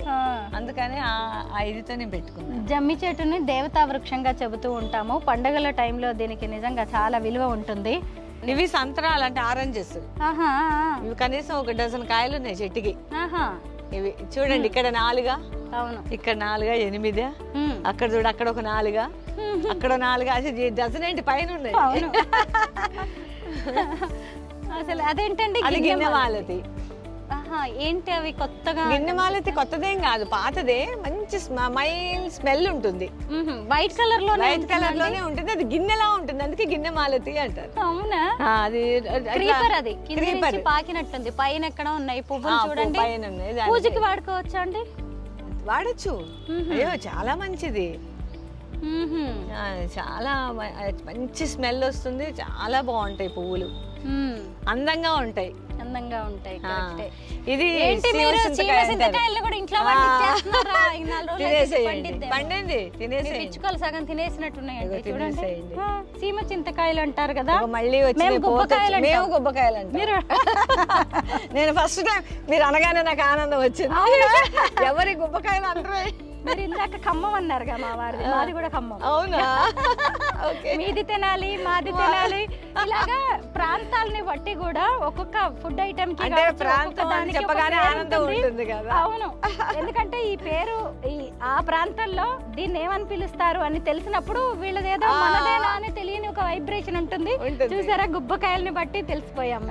అందుకని ఆ ఇదితో నేను పెట్టుకున్నాను. జమ్మి చెట్టుని దేవతా వృక్షంగా చెబుతూ ఉంటాము. పండుగల టైంలో దీనికి నిజంగా చాలా విలువ ఉంటుంది. ఇవి సంతరాలు అంటే ఆరెంజెస్. ఇవి కనీసం 1 డజన్ కాయలు ఉన్నాయి చెట్టుకి. ఇవి చూడండి, ఇక్కడ 4, అవును ఇక్కడ 4, 8, అక్కడ చూడు, అక్కడ ఒక 4, అక్కడ 4, అసలు డజన్ ఏంటి పైన ఉన్నాయి. అసలు అదేంటండి? అది గిన్నెమాలతి. ఏంటి అవి కొత్తగా? గిన్నెమాలతి కొత్తదేం కాదు, పాతదే. మంచి మైల్ స్మెల్ ఉంటుంది. వైట్ కలర్ లో, వైట్ కలర్ లోనే ఉంటుంది. అది గిన్నెలా ఉంటుంది, అందుకే గిన్నెమాలతి అంటారు. అవునా? అది క్రీపర్. అది క్రీపర్ పాకినట్టుంది. పైన ఎక్కడ ఉన్నాయి పువ్వులు చూడండి. పైన ఉన్నాయి. పూజకి వాడుకోవచ్చా అండి? వాడచ్చు. అయ్యో చాలా మంచిది. చాలా మంచి స్మెల్ వస్తుంది. చాలా బాగుంటాయి పువ్వులు, అందంగా ఉంటాయి. ఇది సగం తినేసినట్టున్నాయండి. చూడండి, సీమ చింతకాయలు అంటారు కదా, మళ్ళీ మేము గుబ్బకాయలు అంటారు. నేను ఫస్ట్ టైం మీరు అనగానే నాకు ఆనందం వచ్చింది. ఎవరి గుబ్బకాయలు అంటారు? మీరు ఇందాక ఖమ్మం అన్నారుగా, మా వారిది, మాది కూడా ఖమ్మం. అవునా? మీది తినాలి, మాది తినాలి. ఇలాగా ప్రాంతాలని బట్టి కూడా ఒక్కొక్క ఫుడ్ ఐటమ్ కి చెప్పగానే ఆనందం ఉంటుంది కదా. అవును, ఎందుకంటే ఈ పేరు ఆ ప్రాంతంలో దీన్ని ఏమని పిలుస్తారు అని తెలిసినప్పుడు వీళ్ళదేదో మనదేనా అని తెలియని ఒక వైబ్రేషన్ ఉంటుంది. చూసారా, గుబ్బకాయలని బట్టి తెలిసిపోయాం.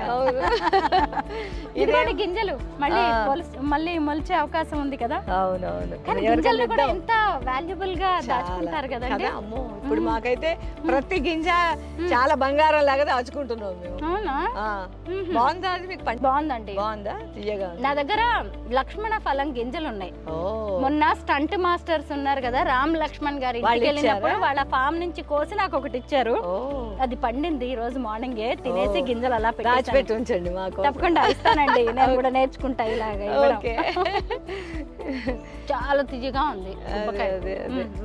ఇదిగోండి గింజలు, మళ్ళీ మొలిచే అవకాశం ఉంది కదా. అవునవును, కానీ గింజలు కూడా ఎంత వాల్యుబుల్ గా దాచుకుంటారు కదండి. అమ్మో, ఇప్పుడు మాకైతే ప్రతి గింజ చాలా బంగారం లాగా దాచుకుంటున్నాం మేము. అవునా? బాగుందా? మీకు బాగుందండి. బాగుందా? తీయగా. నా దగ్గర లక్ష్మణ ఫలం గింజలు ఉన్నాయి. మొన్న స్టంట్ మాస్టర్స్ ఉన్నారు కదా, రామ్ లక్ష్మణ్ గారు ఇంటికి వెళ్ళినప్పుడు వాళ్ళ ఫామ్ నుంచి కోసి నాకు ఒకటి ఇచ్చారు. అది పండింది ఈ రోజు మార్నింగ్. తినేసి గింజలు అలా పెట్టి ఉంచండి మాకు. తప్పకుండా ఇస్తానండి, నేను కూడా నేర్చుకుంటా ఇలాగా. చాలా తియ్యగా ఉంది.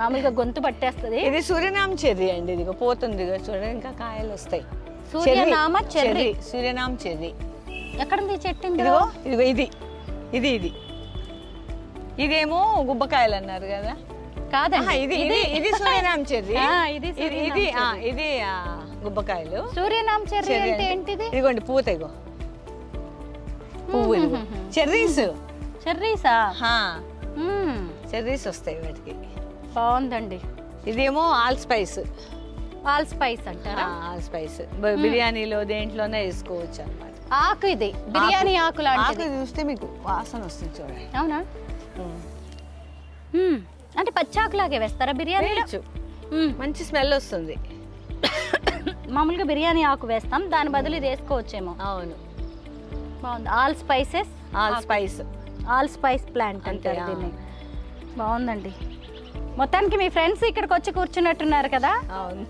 మామూలుగా గొంతు పట్టేస్తుంది. ఇది సూర్యనామ చెర్రీ అండి. ఇది పోతుంది చూడండి, ఇంకా కాయలు వస్తాయి. సూర్యనామ చెర్రీ. సూర్యనామ చెర్రీ ఎక్కడ ఉంది చెట్టు? ఇదిగో ఇది ఇది ఇది ఇదేమో గుబ్బకాయలు అన్నారు కదా. కాదండి, ఇది సూర్యనామ చెర్రీ. ఇది గుబ్బకాయలు. సూర్యనామ చెర్రీ అంటే ఏంటిది? ఇదిగోండి పూత, ఇగో పువ్వు. చెర్రీస్. చెర్రీసా? చెర్రీస్ వస్తాయి వాటికి. బాగుందండి. ఇదేమో ఆల్ స్పైస్. ఆల్ స్పైస్ అంటారా? ఆల్ స్పైస్ బిర్యానీలో దేంట్లోనే వేసుకోవచ్చు అన్నమాట. ఆకు ఇది బిర్యానీ ఆకు లాంటిది. ఆకు చూస్తే మీకు వాసన వస్తుంది చూడండి. అవునా? అంటే పచ్చాకు లాగే వేస్తారా బిర్యానీలో? మంచి స్మెల్ వస్తుంది. మామూలుగా బిర్యానీ ఆకు వేస్తాం, దాని బదులు ఇది వేసుకోవచ్చేమో. అవును, బాగుంది. All spices, all spice, all spice plant అంటారు దీన్ని. బాగుందండి. మొత్తానికి మీ ఫ్రెండ్స్ ఇక్కడికి వచ్చి కూర్చున్నట్టున్నారు కదా. అవును.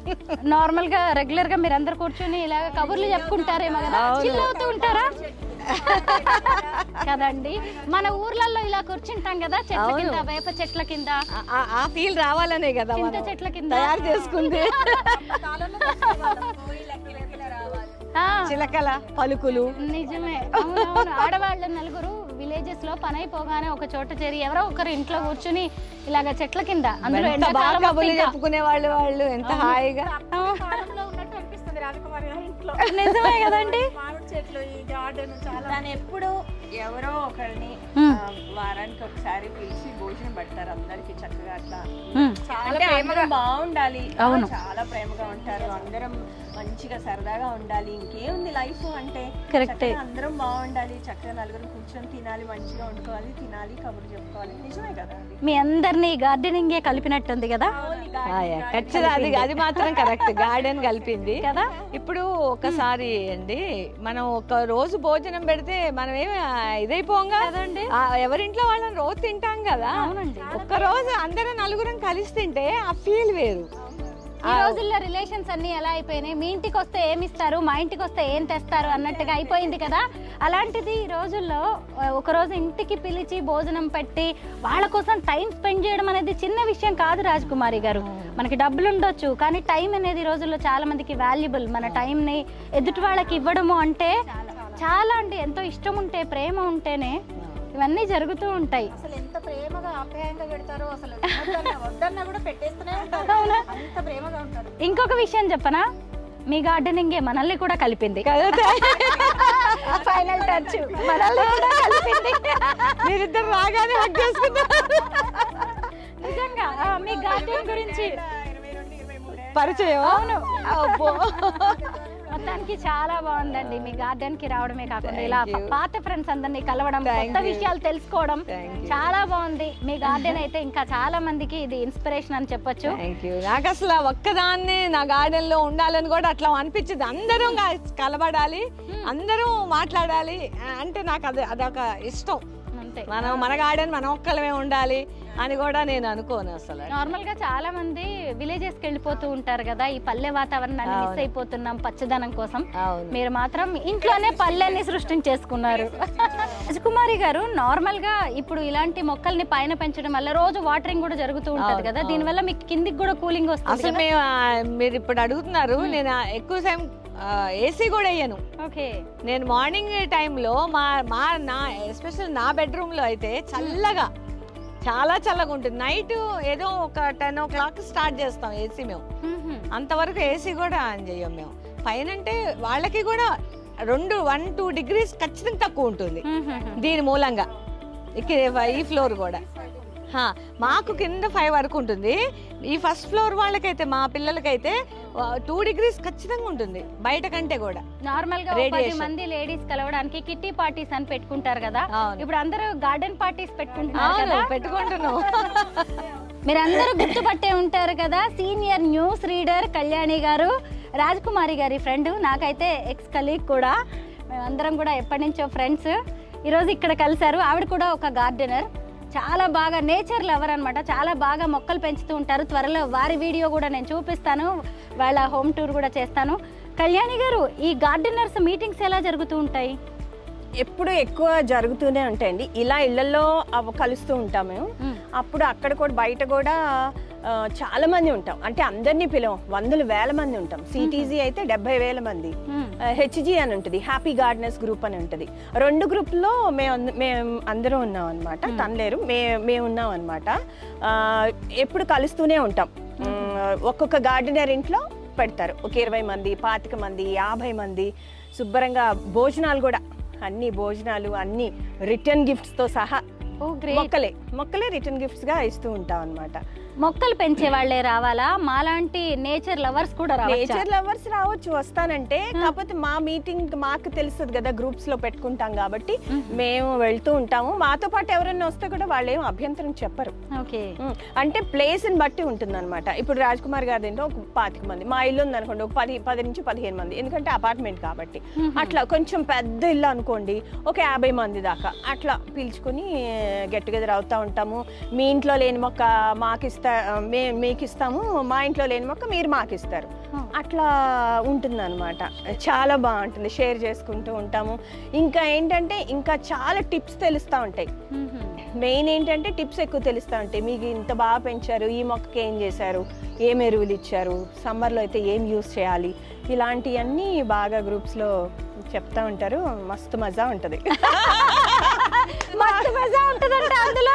నార్మల్ గా రెగ్యులర్ గా మీరు అందరు కూర్చొని ఇలా కబుర్లు చెప్పుకుంటారేమో కదా, చిల్ అవుతూ ఉంటారా కదండి. మన ఊర్లలో ఇలా కూర్చుంటాం కదా, చెట్ల కింద, వేప చెట్ల కింద, ఆ ఫీల్ రావాలనే కదా చింత చెట్ల కింద తయారు చేసుకుంది. చిలకల పలుకులు. నిజమే, అవునవును. ఆడవాళ్ళు నలుగురు విలేజెస్ లో పని అయిపోగానే ఒక చోట చేరి ఎవరో ఒకరు ఇంట్లో కూర్చుని ఇలాగ చెట్ల కింద అందరూ బాగా కబుర్లు చెప్పుకునే వాళ్ళు ఎంత హాయిగా. నిజమే కదండి. చెట్లు, ఈ గార్డెన్ చాలా ఎప్పుడు ఎవరో ఒకరిని వారానికి ఒకసారి పిలిచి భోజనం పెడతారు అందరికి చక్కగా. అట్లా చాలా ప్రేమగా బాగుండాలి, చాలా ప్రేమగా ఉంటారు అందరం, మంచిగా సరదాగా ఉండాలి. ఇంకేముంది లైఫ్ అంటే, అందరం బాగుండాలి, చక్కగా నలుగురు కూర్చొని తినాలి, మంచిగా వండుకోవాలి, తినాలి, కబుర్లు చెప్పుకోవాలి. నిజమే కదా, మీ అందరినీ గార్డెనింగ్ కలిపినట్టుంది కదా. ఖచ్చితంగా అది మాత్రం కరెక్ట్, గార్డెన్ కలిపింది కదా. ఇప్పుడు ఒకసారి అండి మనం ఒక రోజు భోజనం పెడితే మనం ఏమి ఇదైపోంగా కదండి, ఎవరింట్లో వాళ్ళని రోజు తింటాం కదా. ఒక్క రోజు అందరూ నలుగురం కలిసి తింటే ఆ ఫీల్ వేరు. ఈ రోజుల్లో రిలేషన్స్ అన్ని ఎలా అయిపోయినాయి, మీ ఇంటికి వస్తే ఏమి ఇస్తారు, మా ఇంటికి వస్తే ఏం తెస్తారు అన్నట్టుగా అయిపోయింది కదా. అలాంటిది ఈ రోజుల్లో ఒకరోజు ఇంటికి పిలిచి భోజనం పెట్టి వాళ్ళ కోసం టైం స్పెండ్ చేయడం అనేది చిన్న విషయం కాదు రాజకుమారి గారు. మనకి డబ్బులు ఉండొచ్చు, కానీ టైం అనేది ఈ రోజుల్లో చాలా మందికి వాల్యుబుల్. మన టైంని ఎదుటి వాళ్ళకి ఇవ్వడము అంటే చాలా అంటే ఎంతో ఇష్టం ఉంటే, ప్రేమ ఉంటేనే ఇవన్నీ జరుగుతూ ఉంటాయి. అసలు ఎంత ప్రేమగా ఆప్యాయంగా పెడతారో, అసలు వద్దన్నా కూడా పెట్టేస్తూనే ఉంటారు, అంత ప్రేమగా ఉంటారు. ఇంకొక విషయం చెప్పనా, మీ గార్డెనింగే మనల్ని కూడా కలిపింది. ఫైనల్ టచ్ మనల్ని కూడా కలిపింది. మీరిద్దరు రాగానే నిజంగా మీ గార్డెన్ గురించి పరిచయం. అవును, మొత్తానికి చాలా బాగుందండి. మీ గార్డెన్ కి రావడమే కాకుండా ఇలా పాత ఫ్రెండ్స్ అందరినీ కలవడం, కొత్త విషయాలు తెలుసుకోవడం చాలా బాగుంది. మీ గార్డెన్ అయితే ఇంకా చాలా మందికి ఇది ఇన్స్పిరేషన్ అని చెప్పొచ్చు. నాకు అసలు ఒక్కదాన్ని నా గార్డెన్ లో ఉండాలని కూడా అట్లా అనిపించింది. అందరం కలబడాలి, అందరూ మాట్లాడాలి అంటే నాకు అదొక ఇష్టం. మనం మన గార్డెన్ మన ఒక్కలమే ఉండాలి అని కూడా నేను అనుకోను. అసలు నార్మల్ గా చాలా మంది విలేజెస్ కి వెళ్ళిపోతూ ఉంటారు కదా, ఈ పల్లె వాతావరణాన్ని మిస్ అయిపోతున్నాం పచ్చదనం కోసం. మీరు మాత్రం ఇంట్లోనే పల్లెని సృష్టించేసుకున్నారు. రాజకుమారి గారు, నార్మల్ గా ఇప్పుడు ఇలాంటి మొక్కల్ని పైన పెంచడం వల్ల రోజు వాటరింగ్ కూడా జరుగుతూ ఉంటది కదా, దీని వల్ల మీకు కిందికి కూడా కూలింగ్ వస్తుంది. అసలు మీరు ఇప్పుడు అడుగుతున్నారు, నేను ఎక్కువ టైం ఏసీ కూడా వేయను. నేను మార్నింగ్ టైంలో నా ఎస్పెషల్ నా బెడ్రూమ్ లో అయితే చల్లగా, చాలా చల్లగా ఉంటుంది. నైట్ ఏదో ఒక 10 o'clock స్టార్ట్ చేస్తాం ఏసీ. మేము అంతవరకు ఏసీ కూడా ఆన్ చేయం మేము. పైన అంటే వాళ్ళకి కూడా 1-2 degrees ఖచ్చితంగా తక్కువ ఉంటుంది దీని మూలంగా. ఈ ఫ్లోర్ కూడా మాకు కింద 5 వరకు ఉంటుంది. ఈ ఫస్ట్ ఫ్లోర్ వాళ్ళకైతే, మా పిల్లలకైతే 2 degrees ఖచ్చితంగా ఉంటుంది బయట కంటే కూడా. నార్మల్ గా 10 మంది లేడీస్ కలవడానికి కిట్టి పార్టీస్ అని పెట్టుకుంటారు కదా, ఇప్పుడు అందరూ గార్డెన్ పార్టీస్ పెట్టుకుంటున్నాం. మీరందరూ గుర్తుపట్టే ఉంటారు కదా, సీనియర్ న్యూస్ రీడర్ కళ్యాణి గారు, రాజకుమారి గారి ఫ్రెండ్, నాకైతే ఎక్స్ కలీగ్ కూడా. మేమందరం కూడా ఎప్పటి నుంచో ఫ్రెండ్స్. ఈరోజు ఇక్కడ కలిశారు. ఆవిడ కూడా ఒక గార్డెనర్, చాలా బాగా నేచర్ లవర్ అనమాట, చాలా బాగా మొక్కలు పెంచుతూ ఉంటారు. త్వరలో వారి వీడియో కూడా నేను చూపిస్తాను, వాళ్ళ హోమ్ టూర్ కూడా చేస్తాను. కళ్యాణి గారు, ఈ గార్డెనర్స్ మీటింగ్స్ ఎలా జరుగుతూ ఉంటాయి? ఎప్పుడు ఎక్కువ జరుగుతూనే ఉంటాయండి. ఇలా ఇళ్లలో కలుస్తూ ఉంటాం మేము. అప్పుడు అక్కడ కూడా బయట కూడా చాలా మంది ఉంటాం. అంటే అందరినీ పిలవం, 100,000 మంది ఉంటాం. సిటీజీ అయితే 70,000 మంది. హెచ్జీ అని ఉంటుంది, హ్యాపీ గార్డెనర్స్ గ్రూప్ అని ఉంటుంది. 2 గ్రూప్లో మేము అందరం ఉన్నాం అనమాట. తనలేరు, మేము ఉన్నాం అనమాట. ఎప్పుడు కలుస్తూనే ఉంటాం. ఒక్కొక్క గార్డెనర్ ఇంట్లో పెడతారు, ఒక 20 మంది, 25 మంది, 50 మంది. శుభ్రంగా భోజనాలు కూడా, అన్ని భోజనాలు అన్ని రిటర్న్ గిఫ్ట్స్ తో సహా మొక్కలే రిటర్న్ గిఫ్ట్స్ గా ఇస్తూ ఉంటాం అన్నమాట. మొక్కలు పెంచే వాళ్ళే రావాలా, మాలాంటి నేచర్ లవర్స్ కూడా రావచ్చు? నేచర్ లవర్స్ రావచ్చు, వస్తానంటే. కాకపోతే మా మీటింగ్ మాకు తెలుస్తుంది కదా, గ్రూప్స్ లో పెట్టుకుంటాం కాబట్టి మేము వెళ్తూ ఉంటాము. మాతో పాటు ఎవరైనా వస్తే కూడా వాళ్ళు ఏం అభ్యంతరం చెప్పరు. అంటే ప్లేస్ ని బట్టి ఉంటుంది అనమాట. ఇప్పుడు రాజకుమార్ గారి దీంట్లో ఒక 25 మంది, మా ఇల్లు ఉంది అనుకోండి, ఒక 10 నుంచి 15 మంది, ఎందుకంటే అపార్ట్మెంట్ కాబట్టి. అట్లా కొంచెం పెద్ద ఇల్లు అనుకోండి, ఒక 50 మంది దాకా అట్లా పిలుచుకుని గెట్ టుగెదర్ అవుతా ఉంటాము. మీ ఇంట్లో లేని మొక్క మాకు ఇస్తారు, మీకు ఇస్తాము, మా ఇంట్లో లేని మొక్క మీరు మాకు ఇస్తారు, అట్లా ఉంటుందన్నమాట. చాలా బాగుంటుంది, షేర్ చేసుకుంటూ ఉంటాము. ఇంకా ఏంటంటే ఇంకా చాలా టిప్స్ తెలుస్తూ ఉంటాయి. మెయిన్ ఏంటంటే టిప్స్ ఎక్కువ తెలుస్తూ ఉంటాయి. మీకు ఇంత బాగా పెంచారు, ఈ మొక్కకి ఏం చేశారు, ఏం ఎరువులు ఇచ్చారు, సమ్మర్లో అయితే ఏం యూస్ చేయాలి, ఇలాంటివన్నీ బాగా గ్రూప్స్లో చెప్తా ఉంటారు. మస్తు మజా ఉంటుంది. మస్తు మజా ఉంటుందంట అందులో.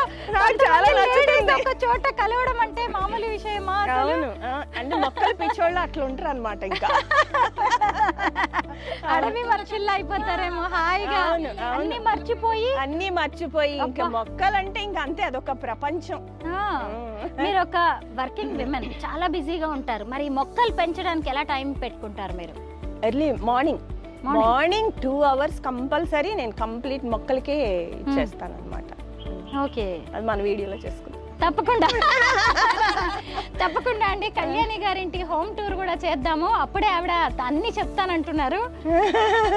చాలా నచ్చుతుంది. ఒక చోట కలవడం అంటే మామూలు విషయమా? అవును, అంటే మొక్కలు పిచ్చోళ్ళు అట్లా ఉంటారు అనమాట. ఇంకా అడవి మనుషుల్లో అయిపోతారేమో హాయిగా, అన్ని మర్చిపోయి ఇంకా మొక్కలంటే ఇంకా అంతే, అదొక ప్రపంచం. మీరు ఒక వర్కింగ్ విమెన్, చాలా బిజీగా ఉంటారు. మరి మొక్కలు పెంచడానికి ఎలా టైం పెట్టుకుంటారు మీరు? ఎర్లీ మార్నింగ్ 2 hours కంపల్సరీ నేను కంప్లీట్ మొక్కలకే ఇచ్చేస్తాను అనమాట. ఓకే, అది మన వీడియోలో చేసుకుంటాం. తప్పకుండా తప్పకుండా అండి. కళ్యాణి గారింటి హోమ్ టూర్ కూడా చేద్దాము. అప్పుడే ఆవిడ అన్ని చెప్తానంటున్నారు.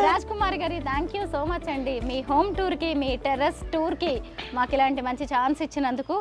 రాజ్ కుమార్ గారి థ్యాంక్ యూ సో మచ్ అండి. మీ హోమ్ టూర్కి, మీ టెర్రస్ టూర్కి మాకు ఇలాంటి మంచి ఛాన్స్ ఇచ్చినందుకు.